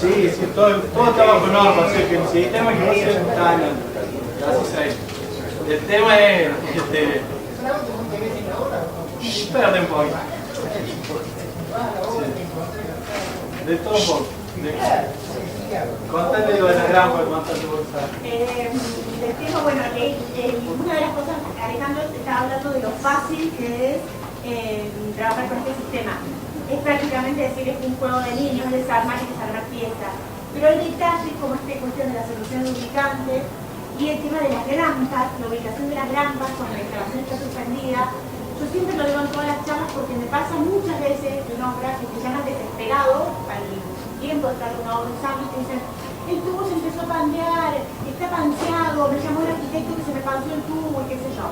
Sí, todo está bajo norma, así que el sistema que no se está en así se. El tema es, espérate un poquito. Sí. De todo un poco. Contale lo de la grampa, cuánto te gusta. El tema, bueno, una de las cosas, Alejandro estaba hablando de lo fácil que es trabajar con este sistema. Es prácticamente decir, es un juego de niños, desarmar y desarmar piezas. Pero hay detalles como esta cuestión de la solución de lubricantes y el tema de las grampas, la ubicación de las grampas cuando la instalación está suspendida. Yo siempre lo digo en todas las charlas porque me pasa muchas veces en obras que se llaman desesperados al tiempo de estar en una obra usando y te dicen, el tubo se empezó a pandear, está panseado, me llamó el arquitecto que se me panseó el tubo y qué sé yo.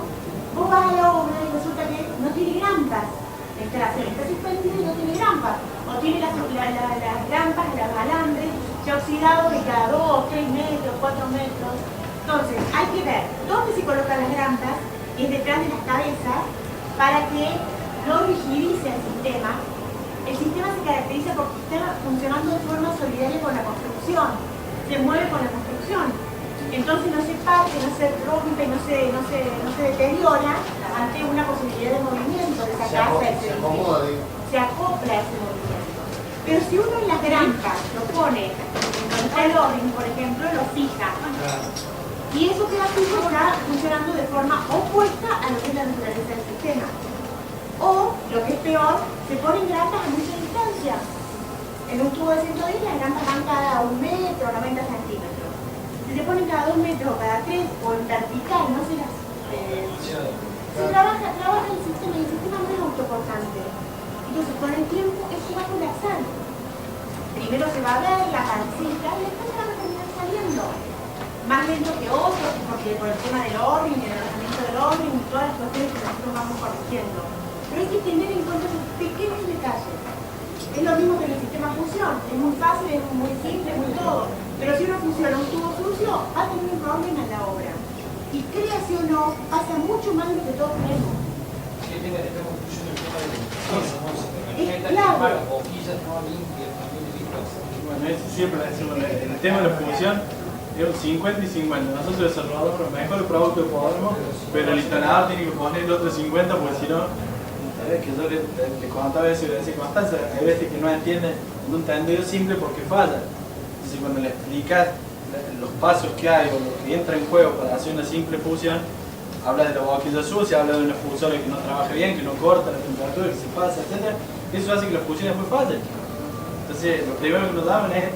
Vos vas a la obra y resulta que no tiene grampas. La instalación está suspendida y no tiene grampas. O tiene las grampas, los alambres ya oxidados de cada 2, 3 metros, 4 metros. Entonces, hay que ver dónde se colocan las grampas, y es detrás de las cabezas, para que no rigidice el sistema. El sistema se caracteriza porque está funcionando de forma solidaria con la construcción, se mueve con la construcción. Entonces no se parte, no se rompe, no se deteriora ante una posibilidad de movimiento de esa casa. Se acopla a ese movimiento. Pero si uno en las granjas lo pone donde está el orden, por ejemplo, lo fija. Y eso queda fijo, está funcionando de forma opuesta a lo que es la naturaleza del sistema. O, lo que es peor, se ponen grampas a mucha distancia. En un tubo de 110 las grampas van cada 1 metro, 90 centímetros. Si se ponen cada 2 metros o cada 3 o en vertical, no se las... se trabaja el sistema y el sistema no es autoportante. Entonces, con el tiempo, eso va a colapsar. Primero se va a ver la pancita y después van a terminar saliendo. Más lento que otros, porque por el tema del orden, el alojamiento del orden y todas las cuestiones que nosotros vamos corrigiendo. Pero hay que tener en cuenta esos pequeños detalles. Es lo mismo que en el sistema fusión. Es muy fácil, es muy simple, es muy todo. Pero si uno funciona un tubo sucio, va a tener un problema en la obra. Y créase o no, pasa mucho más de lo que todos creemos. Es clave. Bueno, eso siempre lo decimos. El tema de la fusión es un 50 y 50. Nosotros desarrollamos los mejores productos que podemos, pero el instalador tiene que poner el otro 50 porque si no, sabes que yo le contaba a veces, le decía Constanza, hay veces que no entiende un entendido simple porque falla. Entonces cuando le explicas los pasos que hay o lo que entra en juego para hacer una simple fusión, habla de la boquilla sucia, habla de una fusora que no trabaja bien, que no corta la temperatura, que se pasa, etc. Eso hace que la fusión después falle. Entonces lo primero que nos daban es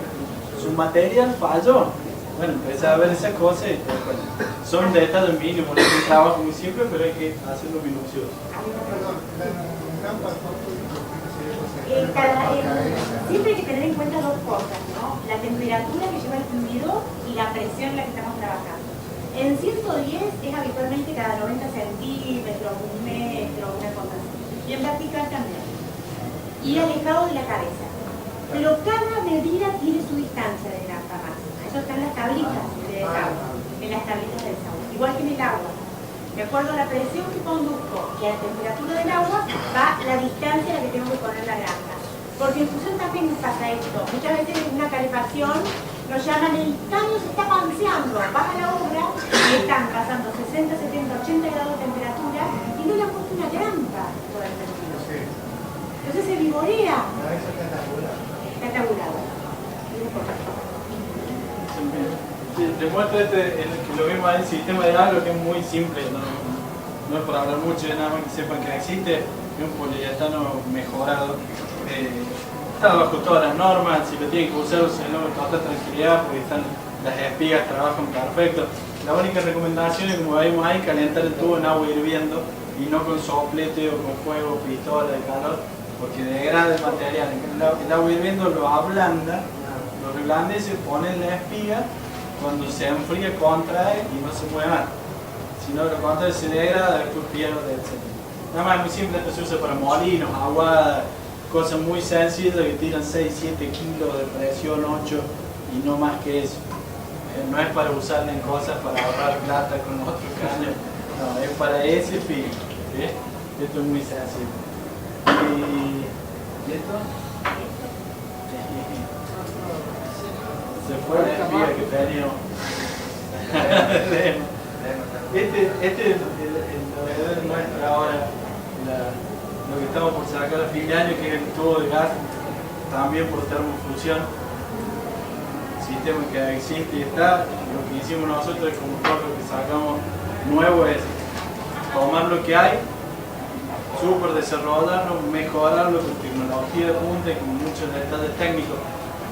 su material falló. Bueno, empecé a ver esas cosas y bueno, son detalles mínimos, no es un trabajo muy simple, pero hay que hacerlo minucioso. Siempre hay que tener en cuenta dos cosas, ¿no? La temperatura que lleva el fluido y la presión en la que estamos trabajando. En 110 es habitualmente cada 90 centímetros, 1 metro, una cosa así. Y en vertical también. Y alejado de la cabeza. Pero cada medida tiene su distancia de grampa máxima. Eso está en las tablitas de desagüe, en las tablitas de desagüe. Igual que en el agua. De acuerdo a la presión que conduzco y a la temperatura del agua, va la distancia a la que tengo que poner la grampa. Porque en fusión también pasa esto. Muchas veces una calefacción nos llaman, el caño se está panseando, vas a la obra y están pasando 60, 70, 80 grados de temperatura y no le han puesto una trampa por el sentido. Entonces se vivorea. No, eso está tabulado. Está tabulado. Demuestra lo mismo en el sistema de agro, que es muy simple, no es para hablar mucho, nada más que sepan que existe, es un poliuretano mejorado. Está bajo todas las normas, si lo tienen que usar, usenlo con toda tranquilidad, porque las espigas trabajan perfecto. La única recomendación es, como vimos ahí, calentar el tubo en agua hirviendo y no con soplete o con fuego, pistola de calor, porque degrada el material. El agua hirviendo lo ablanda, lo reblandece, pone en la espiga, cuando se enfría contrae y no se mueve más. Si no, lo contrae se degrada, después pierde, etc. Nada más, muy simple, esto se usa para molinos, aguadas, cosas muy sencillas que tiran 6, 7 kilos de presión, 8 y no más que eso. No es para usarla en cosas para ahorrar plata con otros caños, no, es para ese fin. ¿Sí? Esto es muy sencillo. ¿Y esto? Se fue la espiga que teníamos. Este es el novedad nuestro ahora, lo que estamos por sacar a fin de año, que es el tubo de gas, también por termofusión. Sistema que existe y está. Lo que hicimos nosotros, como todo lo que sacamos nuevo, es tomar lo que hay, súper desarrollarlo, mejorarlo con tecnología de punta y con muchos detalles técnicos.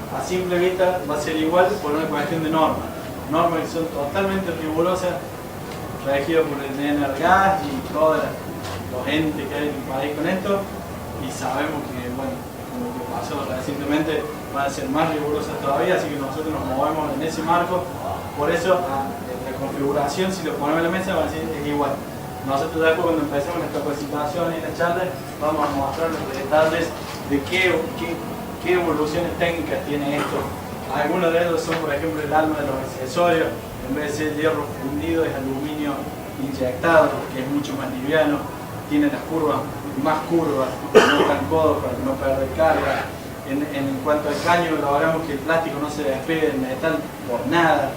A simple vista va a ser igual por una cuestión de normas. Normas que son totalmente rigurosas, regidas por el ENERGAS y todos los entes que hay en el país con esto. Y sabemos que, bueno, como que pasó recientemente, van a ser más rigurosas todavía, así que nosotros nos movemos en ese marco. Por eso la configuración, si lo ponemos en la mesa, va a ser igual. Nosotros después, cuando empecemos las capacitaciones y las charlas, vamos a mostrar los detalles de qué evoluciones técnicas tiene esto. Algunos de ellos son, por ejemplo, el alma de los accesorios. En vez de ser hierro fundido, es aluminio inyectado, que es mucho más liviano. Tiene las curvas, más curvas, no tan codos para no perder carga. En cuanto al caño, logramos que el plástico no se despegue del metal por nada.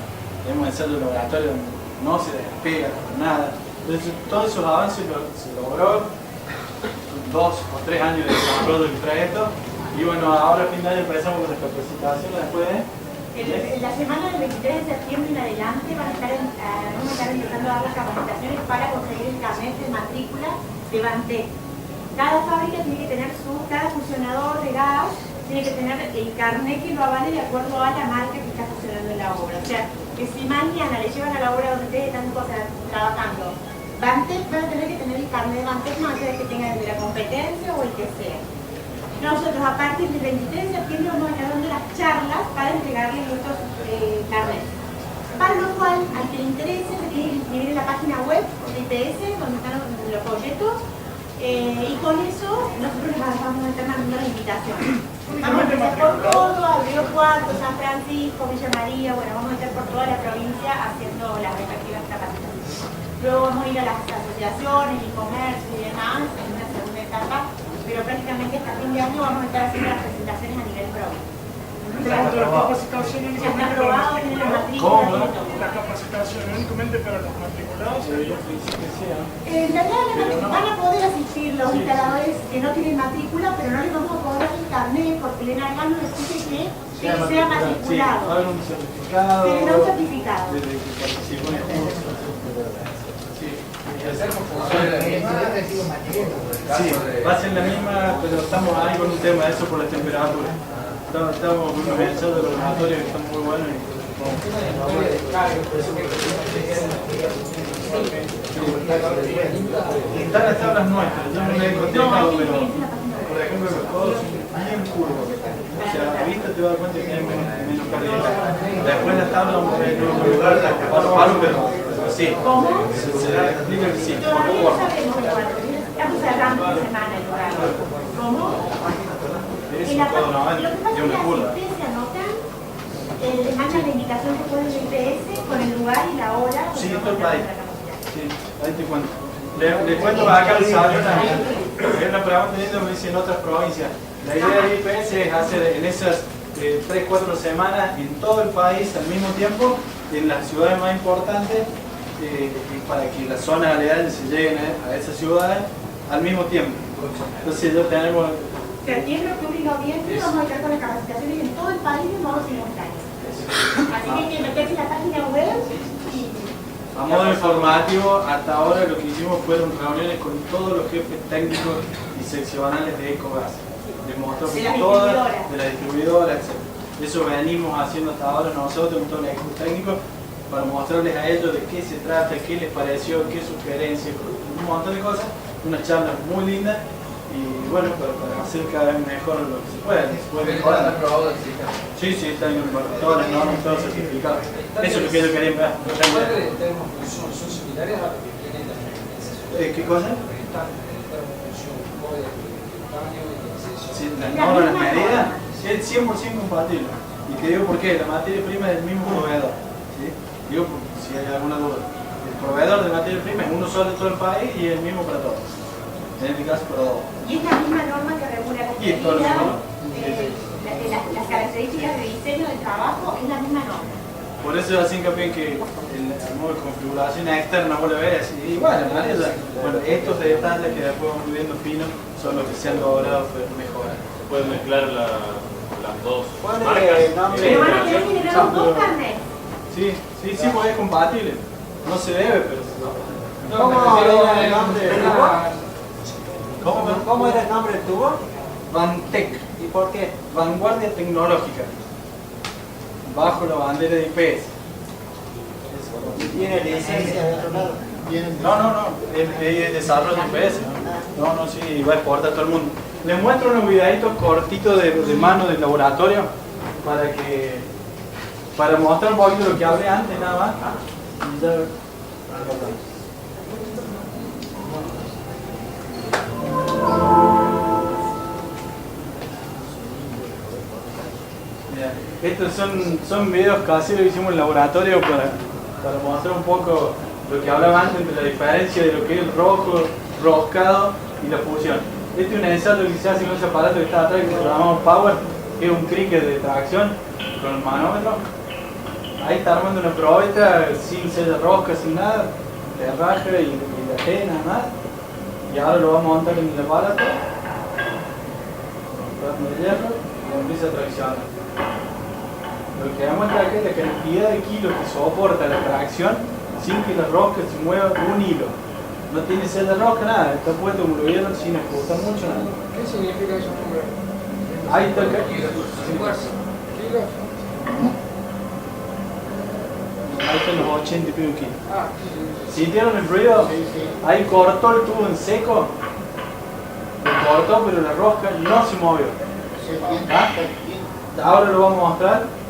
Hemos ensayado el laboratorio donde no se despega por nada. Entonces, todos esos avances se logró 2 o 3 años de desarrollo del proyecto. Y bueno, ahora a fin de año empezamos con las capacitaciones después de... La semana del 23 de septiembre en adelante vamos a estar empezando a dar las capacitaciones para conseguir el carnet de matrícula de Bantec. Cada fábrica tiene que tener cada funcionador de gas tiene que tener el carnet que lo avale de acuerdo a la marca que está funcionando en la obra. O sea, que si mañana le llevan a la obra donde ustedes están trabajando Bantec, van a tener que tener el carnet de Bantec, más allá de que tengan el de la competencia o el que sea. Nosotros a partir del 23 de septiembre vamos a estar dando las charlas para entregarles estos carnets. Para lo cual, al que le interese, se tiene que inscribir en la página web de IPS, donde están los folletos, y con eso nosotros les vamos a estar mandando la invitación. Vamos a empezar por todo, Río Cuarto, San Francisco, Villa María, bueno, vamos a estar por toda la provincia haciendo las respectivas capacitaciones. Luego vamos a ir a las asociaciones, el comercio y demás, en una segunda etapa, pero prácticamente hasta fin de año vamos a estar haciendo las presentaciones a nivel provincia. La capacitación Ya está aprobado, tiene la matrícula. ¿Cómo? La capacitación únicamente para los matriculados. En realidad van a poder asistir los instaladores que no tienen matrícula, pero no les vamos a poder dar el carnet porque el ENERGAS nos exige que sea matriculado. Sí, va a haber un certificado. Se les da un certificado. Desde que participó en el curso. Sí, va a ser la misma, pero estamos ahí con un tema de eso por la temperatura. Estamos con unos ensayos de laboratorio que están muy buenos. Están las tablas nuestras, yo no me he contestado, pero por ejemplo los codos son bien curvos. O sea, a la vista te das cuenta que hay menos pérdida. Después las tablas vamos a ver en otro lugar, pero sí. ¿Cómo? Se explica que sí, por Todavía no favor. sabemos igual, estamos cerrando la semana el horario. ¿Cómo? En la página, lo que pasa es que si ustedes se anotan, les mandan la indicación que pueden de IPS con el lugar y la hora. Sí, esto está ahí. Sí, ahí te cuento. Le cuento acá el salón también. Es una pregunta linda, me dicen en otras provincias. La idea de IPS es hacer en esas 3-4 semanas en todo el país al mismo tiempo, en las ciudades más importantes, y para que las zonas aledañas se lleguen a esas ciudades al mismo tiempo. Entonces ya tenemos... Septiembre, octubre y noviembre vamos a estar con las capacitaciones en todo el país de modo simultáneo. Así que hay que meterse en la página web y... A modo informativo, hasta ahora lo que hicimos fueron reuniones con todos los jefes técnicos y seccionales de Ecogas. Les mostramos De las todas, distribuidoras. de las distribuidoras, etc. Eso venimos haciendo hasta ahora nosotros con todo el equipo técnico para mostrarles a ellos de qué se trata, qué les pareció, qué sugerencias, un montón de cosas. Una charla muy linda y bueno, para hacer cada vez mejor lo que se puede. ¿Está aprobado el sistema? Sí, está en todas las normas, todo certificado. Eso es lo que yo quería ver. ¿Son similares a lo que tienen las organizaciones? ¿Qué cosa? Sí, las normas, las medidas, es 100% compatible. Y te digo por qué, la materia prima es del mismo proveedor. ¿Sí? Digo si hay alguna duda. El proveedor de materia prima es uno solo en todo el país y es el mismo para todos. En este caso para todos. Y es la misma norma que regula las Y es todo lo mismo. las características de diseño del trabajo, es la misma norma. Por eso yo hacía hincapié en que el modo de configuración externa vos lo ves y bueno, en realidad, bueno, estos detalles que después vamos viendo finos son los que se han logrado mejorar. Se pueden mezclar las dos ¿Cuál es marcas. el nombre? Pero van a tener que generar los dos carnets. Sí, pues es compatible. No se debe, pero... ¿Cómo era el nombre del tubo? ¿Cómo? ¿Cómo era el nombre del tubo? Vantec, ¿Y por qué? vanguardia tecnológica, bajo la bandera de IPS. ¿Tiene licencia de otro lado? No, es desarrollo de IPS. No, sí, va a exportar a todo el mundo. Les muestro unos videitos cortitos de mano del laboratorio para mostrar un poquito lo que hablé antes nada más. Y ya... Estos son videos caseros que hicimos en el laboratorio para mostrar un poco lo que hablaba antes entre la diferencia de lo que es el rojo, roscado y la fusión. Este es un ensayo que se hace con ese aparato que está atrás que se llama Power, que es un cricket de tracción con el manómetro. Ahí está armando una probeta sin sello rosca, sin nada, de raja y de G nada más. Y ahora lo vamos a montar en el aparato, de hierro, y empieza a traccionar. Lo que demuestra acá es la cantidad de kilos que soporta la tracción sin que la rosca se mueva un hilo. No tiene celda rosca, nada, está puesto como lo vieron sin ajustar mucho nada. ¿Qué significa eso? Ahí está acá. ¿Kilos? Ahí están los 80 y pico kilos. Ah, ¿Sintieron el ruido? Ahí cortó el tubo en seco. Lo cortó, pero la rosca no se movió. ¿Ah? Ahora lo vamos a mostrar.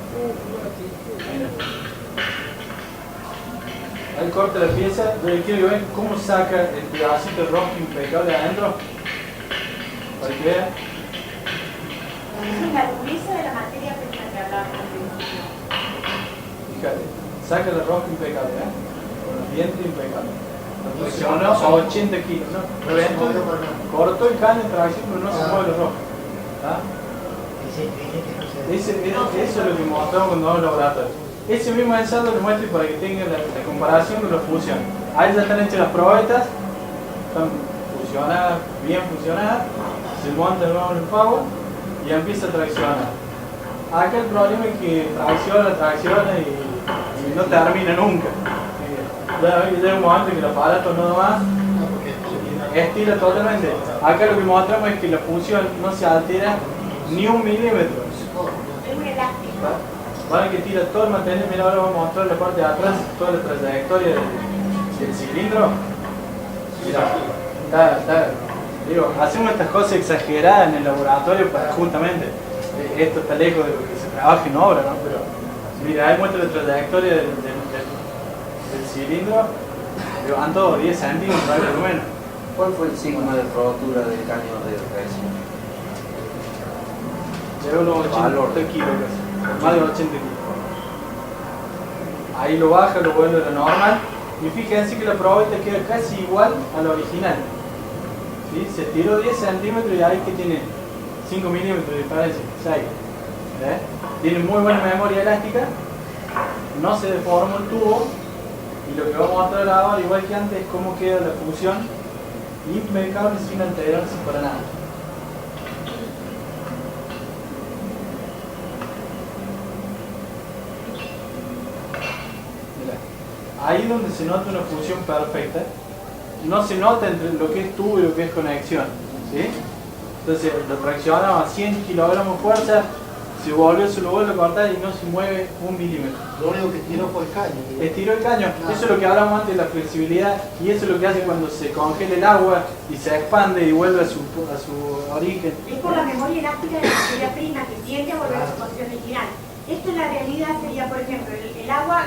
Ahí corta la pieza, yo quiero que vean cómo saca el pedacito de rosca impecable adentro. Para que vean. Esa es la dureza de la materia prima que hablábamos al principio. Fíjate, saca la rosca impecable, con los dientes impecables. Lo presionó a 80 kilos, ¿no? Reventó, cortó el caño de tracción, pero no se mueve la rosca. ¿Ah? Eso es lo que mostramos cuando vamos al laboratorio. Ese mismo ensayo lo muestro para que tengan la comparación con la fusión. Ahí ya están hechas las probetas, están fusionadas, bien fusionadas, se monta de nuevo en el power y empieza a traccionar. Acá el problema es que tracciona y no termina nunca. Ya llega un momento que el aparato no da más, estira totalmente. Acá lo que mostramos es que la fusión no se altera ni un milímetro. Es un elástico. Van que tira todo el material. Mira, ahora vamos a mostrar la parte de atrás, toda la trayectoria del cilindro. Mira, digo, hacemos estas cosas exageradas en el laboratorio para justamente, esto está lejos de lo que se trabaja en obra, ¿no? Pero mira, ahí muestra la trayectoria del cilindro, levantó 10 centímetros, por lo menos. ¿Cuál fue el signo de rotura del caño de presión? Llegó unos 80 kilos casi, más de 80 kilos. Ahí lo baja, lo vuelve a lo normal. Y fíjense que la probeta queda casi igual a la original. ¿Sí? Se tiró 10 centímetros y ahí que tiene 5 milímetros de diferencia, 6. Tiene muy buena memoria elástica, no se deforma el tubo, y lo que vamos a mostrar ahora, igual que antes, es cómo queda la fusión impecable sin alterarse para nada. Ahí donde se nota una fusión perfecta, no se nota entre lo que es tubo y lo que es conexión, ¿sí? Entonces lo traccionamos a 100 kilogramos de fuerza, se lo vuelve a cortar y no se mueve un milímetro. Lo único que tiró fue el caño. Estiró el caño, eso es lo que hablamos antes de la flexibilidad, y eso es lo que hace cuando se congela el agua y se expande y vuelve a su origen. Es por la memoria elástica de la materia prima que tiende a volver a su condición original. Esto en la realidad sería, por ejemplo, el agua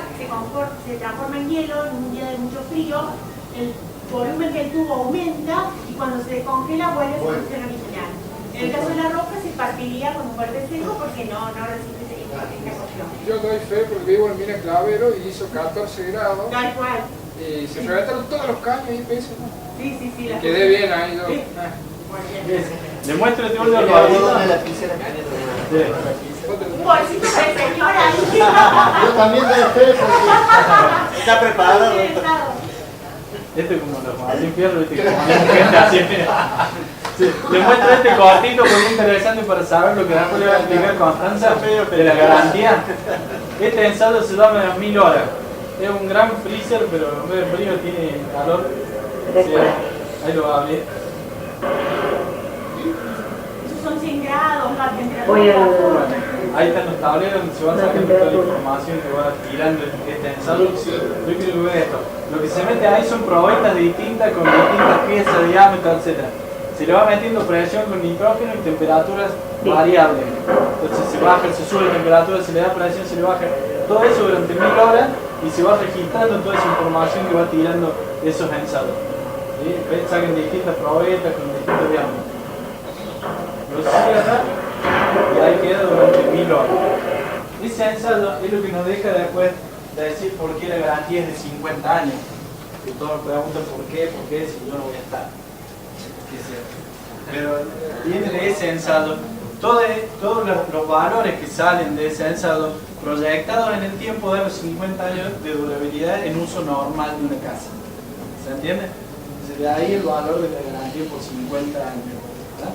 se transforma en hielo en un día de mucho frío, el volumen del tubo aumenta y cuando se descongela vuelve a su condición original. En el caso de la roca se partiría con un borde seco porque no resiste esta cocción. Yo doy fe porque vivo en Mina Clavero y hizo 14 grados. Tal cual. Y se reventaron todos los caños y pesos. Sí. Y quedé bien ahí yo. Sí. Le muestro este orden Yo de le hago de la lapicera Un bolsito para el señor ahí. Yo también doy fe porque está preparado. Este es como los Martín Fierro, este que gente así. Sí, le muestro este cortito porque es interesante para saber lo que después le va a explicar Constanza de la garantía. Este ensayo se llama 1000 horas. Es un gran freezer, pero en vez de frío tiene calor. Sí, ahí lo va a abrir. Esos son 100 grados, la temperatura. Voy a... Ahí están los tableros donde se va sacando toda la información que va tirando este ensayo. Yo quiero que vean esto. Lo que se mete ahí son probetas distintas con distintas piezas, diámetro, etc. Se le va metiendo presión con nitrógeno y temperaturas variables. Entonces se baja, se sube la temperatura, se le da presión, se le baja. Todo eso durante 1000 horas y se va registrando toda esa información que va tirando esos ensayos. ¿Sí? Sacan distintas probetas con distintos diámetros. Lo cierra y ahí queda durante 1000 horas. Ese ensayo es lo que nos deja después de decir por qué la garantía es de 50 años. Que todos me preguntan por qué si yo no voy a estar. Pero viene de ese ensayo, todos los valores que salen de ese ensayo proyectados en el tiempo de los 50 años de durabilidad en uso normal de una casa. ¿Se entiende? Entonces de ahí el valor de la garantía por 50 años. ¿Verdad?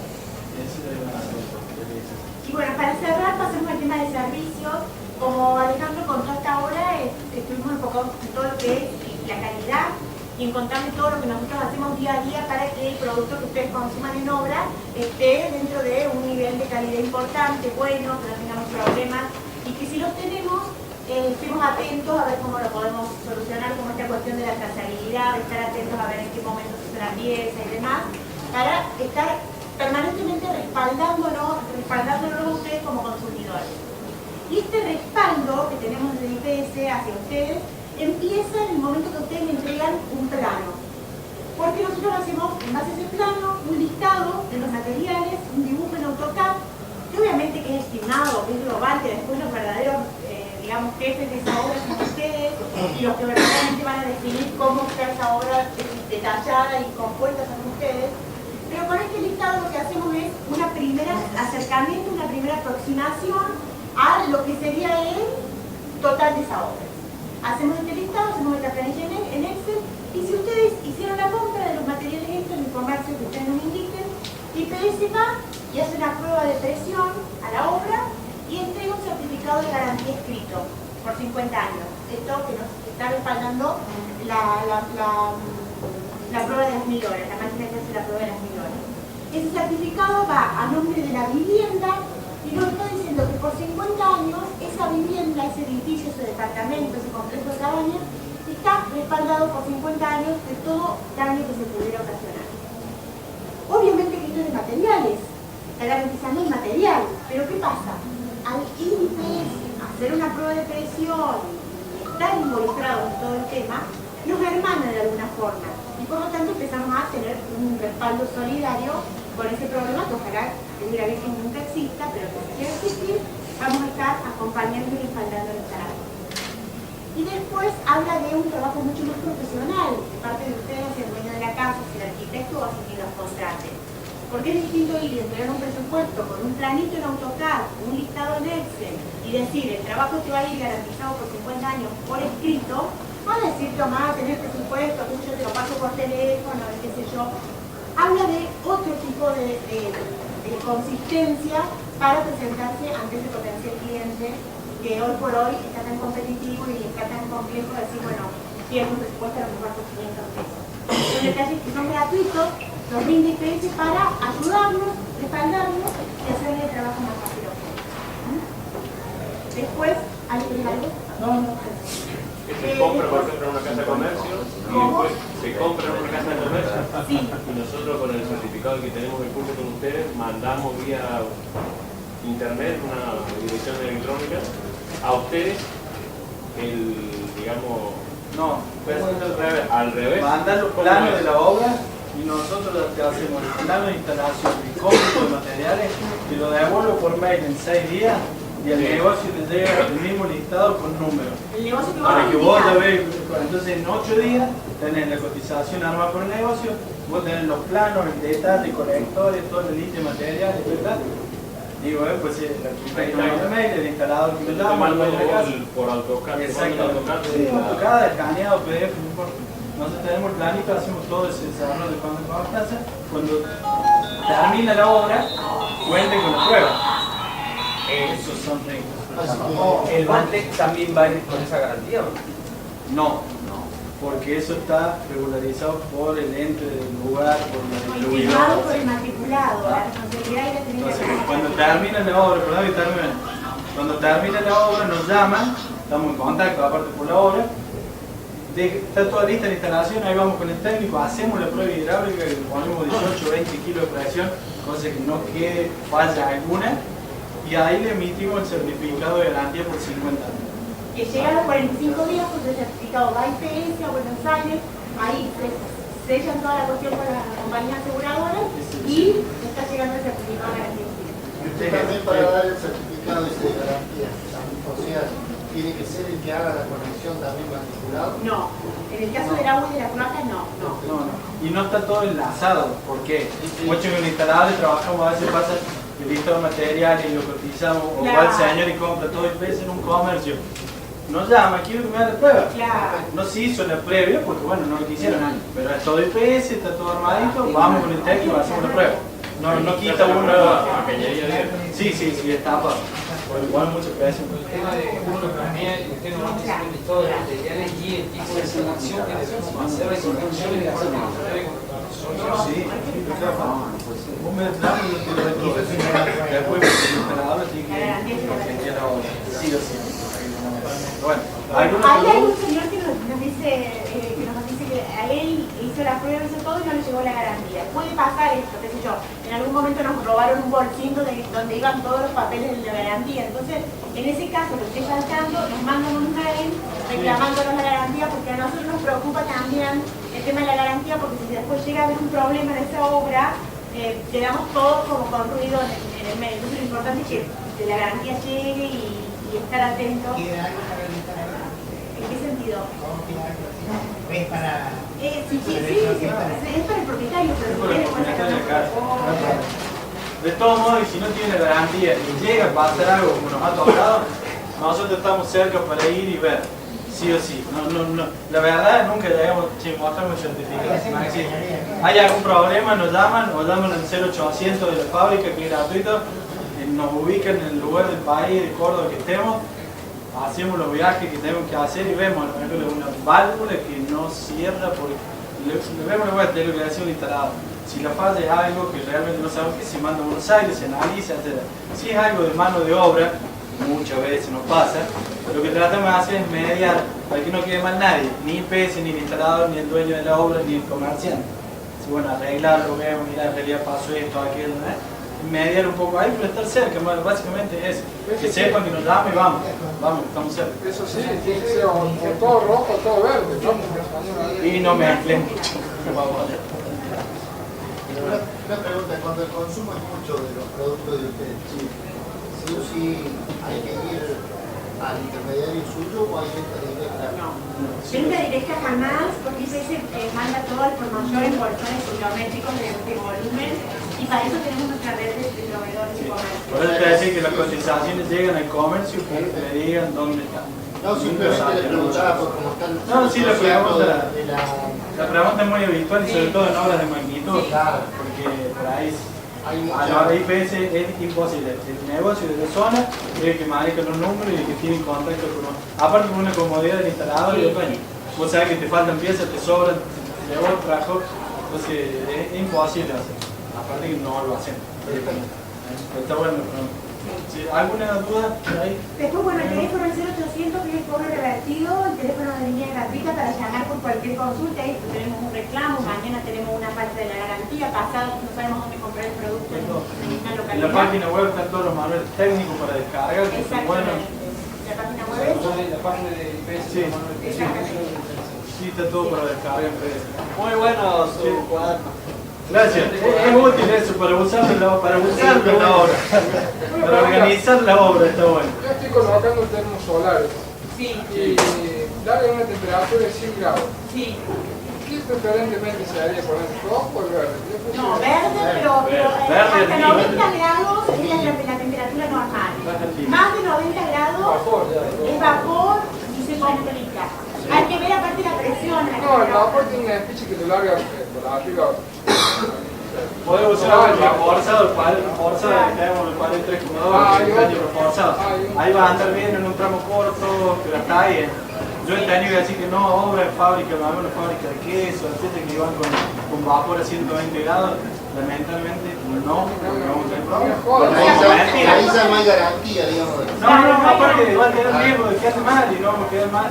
Y bueno, para cerrar pasemos al tema de servicios. Como Alejandro contó hasta ahora, estuvimos enfocados en todo lo que es la calidad y en contarles todo lo que nosotros hacemos día a día para que el producto que ustedes consuman en obra esté dentro de un nivel de calidad importante, bueno, que no tengamos problemas y que si los tenemos, estemos atentos a ver cómo lo podemos solucionar, como esta cuestión de la trazabilidad, de estar atentos a ver en qué momento se usa la pieza y demás, para estar permanentemente respaldándonos a ustedes como consumidores. Y este respaldo que tenemos desde IPS hacia ustedes empieza en el momento que ustedes me entregan un plano. Porque nosotros hacemos en base a ese plano un listado de los materiales, un dibujo en AutoCAD, que obviamente que es estimado, que es global, que después los verdaderos digamos, jefes de esa obra son ustedes y los que verdaderamente van a definir cómo está esa obra detallada y compuesta son ustedes. Pero con este listado lo que hacemos es una primera acercamiento, una primera aproximación a lo que sería el total de esa obra. Hacemos este listado, hacemos esta planilla en Excel y si ustedes hicieron la compra de los materiales estos en el comercio que ustedes nos indiquen, IPS va y hace una prueba de presión a la obra y entrega un certificado de garantía escrito por 50 años. Esto que nos está respaldando la prueba de las 1000 horas, la máquina que hace la prueba de las 1000 horas. Ese certificado va a nombre de la vivienda y nos está diciendo que por 50 años esa vivienda, ese edificio, ese departamento, ese complejo de cabañas está respaldado por 50 años de todo daño que se pudiera ocasionar. Obviamente que esto es de materiales, está garantizando el material, pero ¿qué pasa? Al IPS hacer una prueba de presión y estar involucrados en todo el tema, nos hermana de alguna forma y por lo tanto empezamos a tener un respaldo solidario con ese problema que ojalá la Virgen nunca exista, pero que si quiere existir, vamos a estar acompañando y respaldando el trabajo. Y después habla de un trabajo mucho más profesional, de parte de ustedes, el dueño de la casa, si el arquitecto o si quien los contrate. Porque es distinto ir y entregar un presupuesto con un planito en AutoCAD, un listado en Excel y decir el trabajo te va a ir garantizado por 50 años por escrito, no decir tomá, tener presupuesto, que yo te lo paso por teléfono, qué sé yo. Habla de otro tipo de consistencia para presentarse ante ese potencial cliente que hoy por hoy está tan competitivo y está tan complejo decir, bueno, tiene un presupuesto a lo mejor por 500 pesos. Son detalles que son gratuitos, los rinde IPS para ayudarnos, respaldarnos y hacerle el trabajo más fácil a ustedes. Después, ¿alguien algo? No. Que se compra, por ejemplo, en una casa de comercio y después se compra en una casa de comercio. Sí. Y nosotros con el certificado que tenemos el curso con ustedes mandamos vía internet, una dirección electrónica, a ustedes digamos. No, pero al revés. mandan los planos de la obra y nosotros lo que hacemos, el plano de instalación y cómputo de materiales, y lo devuelvo por mail en 6 días y al negocio le llega el mismo listado con números. El negocio que Para que a vos indicar. ya veas, entonces en 8 días tenés la cotización armada por el negocio, vos tenés los planos, el detalle, colectores, todo el lista de materiales, ¿verdad? Digo, pues la chica de mail, el instalador que lo llama, el dueño de casa. Por AutoCAD. Exacto, AutoCAD. sí, AutoCAD, escaneado, PDF, no importa. Nosotros tenemos el planito, hacemos todo ese desarrollo de cuando vamos a casa. Cuando termina la obra, cuenten con la prueba. Esos son reglas. ¿El Bantec también va a ir con esa garantía? No, porque eso está regularizado por el ente del lugar, por la Y distribuidora. firmado por el matriculado, la responsabilidad y la tienen que Entonces, hacer. cuando termina la obra, perdón que termine, cuando termina la obra nos llaman, estamos en contacto aparte por la obra, está toda lista la instalación, ahí vamos con el técnico, hacemos la prueba hidráulica, le ponemos 18 20 kilos de presión, cosa que no quede falla alguna, y ahí le emitimos el certificado de garantía por 50 años. Que llega a los 45 días, pues el certificado va a IPS, a Buenos Aires, ahí se sellan toda la cuestión con las compañías aseguradoras y está llegando el certificado de garantía. Y usted también para dar el certificado ese de garantía, o sea, tiene que ser el que haga la conexión también matriculado. No, en el caso del agua y de la placa, no. No. Y no está todo enlazado, porque muchos con instaladores trabajamos, a veces pasa el listado de materiales y lo cotizamos, o va el señor y compra todo el peso en un comercio. Nos llama, quiero que me haga la prueba. Claro. No se hizo la previa porque bueno, no lo quisieron, pero es todo IPS, está todo armadito, vamos con el técnico y hacemos la prueba. No quita uno. Sí, está para. Igual mucho peso. El tema de uno lo planea y usted nos dice el listado de materiales y el tipo de selección que debemos hacer y correcciones de acuerdo con ustedes con Sí, vos me das y yo te lo doy todo. Después el instalador tiene que la obra. Sí o sí. Bueno, Hay un señor que nos dice que a él hizo la prueba, hizo todo y no le llegó la garantía. Puede pasar esto, qué sé yo. En algún momento nos robaron un bolsín donde iban todos los papeles de la garantía. Entonces, en ese caso, lo que esté faltando, nos mandan un mail reclamándonos la garantía, porque a nosotros nos preocupa también el tema de la garantía, porque si después llega a haber un problema en esa obra, quedamos todos como con ruido en el medio. Entonces, lo importante es que la garantía llegue y estar atentos. ¿En qué sentido? Es para... Sí, es para el propietario, pero si quiere puede sacar una foto. de todos modos, y si no tiene garantía y llega a pasar algo como nos ha tocado, nosotros estamos cerca para ir y ver, sí o sí. La verdad, nunca llegamos, mostramos el certificado. Si hay algún problema, nos llaman o llaman al 0800 de la fábrica, que es gratuito, nos ubican en el lugar del país, de Córdoba que estemos, hacemos los viajes que tenemos que hacer y vemos una válvula que no cierra porque le vemos la vuelta, es lo que le decía un instalador. Si la falla es algo que realmente no sabemos, que se manda a Buenos Aires, se analiza, etc. Si es algo de mano de obra, muchas veces nos pasa, lo que tratamos de hacer es mediar para que no quede mal nadie, ni IPS, ni el instalador, ni el dueño de la obra, ni el comerciante. Si bueno, arreglarlo, vemos, mira, en realidad pasó esto, aquello, mediar un poco ahí, pero estar cerca, bueno, básicamente es que sepan que nos llamen y vamos, estamos cerca. Eso sí, tiene que ser o todo rojo o todo verde, ¿no? Y no mezclen mucho. Una pregunta, cuando el consumo es mucho de los productos de ustedes, ¿sí o sí hay que ir al intermediario suyo o hay venta directa? No, venta directa jamás, porque IPS manda todo el por mayor en bolsones kilométricos de volumen. Y para eso tenemos nuestra red de proveedores de comercio. Por eso te decía que las cotizaciones llegan al comercio para que le digan dónde están. No, simplemente le preguntaba por cómo están. No, sí, la pregunta, de la... la pregunta es muy habitual y sobre todo en obras de magnitud, Claro. porque por ahí Hay a la IPS es imposible. El negocio de la zona es el que maneja los números y el que tiene contacto con uno. Aparte con una comodidad del instalador y después vos sabés que te faltan piezas, te sobran, te llevó el trabajo, entonces es imposible hacer. Aparte que no lo hacen. Está bueno. ¿Sí? ¿Alguna duda por ahí? Después, bueno, el teléfono es 0800, que es cobro revertido, el teléfono de línea gratuita para llamar por cualquier consulta. Ahí tenemos un reclamo, mañana tenemos una parte de la garantía, pasado no sabemos dónde comprar el producto en una En localidad. la página web están todos los manuales técnicos para descargar, que son buenos. Exactamente. La página web es... La página de IPS. Sí. Sí, está todo para descargar. Muy bueno su cuaderno. Gracias. Es útil eso para usarlo en la obra. Para organizar la obra está bueno. Yo estoy colocando termos solares Sí, y darle una temperatura de 100 grados. sí. ¿Qué preferentemente se haría con el rojo o el verde? Yo puse No, verde, pero Verde, hasta verde. 90 grados es la temperatura normal. Más de 90 grados vapor ya. es vapor y se complica. Hay que ver aparte la presión. No, el vapor tiene una espiche que lo larga por arriba. Podemos usar el reforzado, el cuadro reforzado, que tenemos el cuadro 3,2, el caño reforzado. Ahí va a andar bien en un tramo corto, pero hasta ahí. Yo he tenido que decir que no, obra de fábrica, no hago una fábrica de queso, etcétera, que iban con vapor a 120 grados. Lamentablemente no vamos a tener problemas. Ahí ya no hay garantía, digamos. No, aparte igual tener riesgo de que ande mal y no vamos a quedar mal.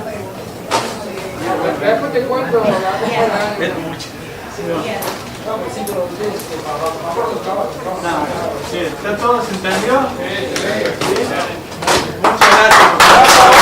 Después te cuento la cosa. Es mucho. Sí, no. Sí, ¿está todo? ¿Se entendió? Sí. Muchas gracias.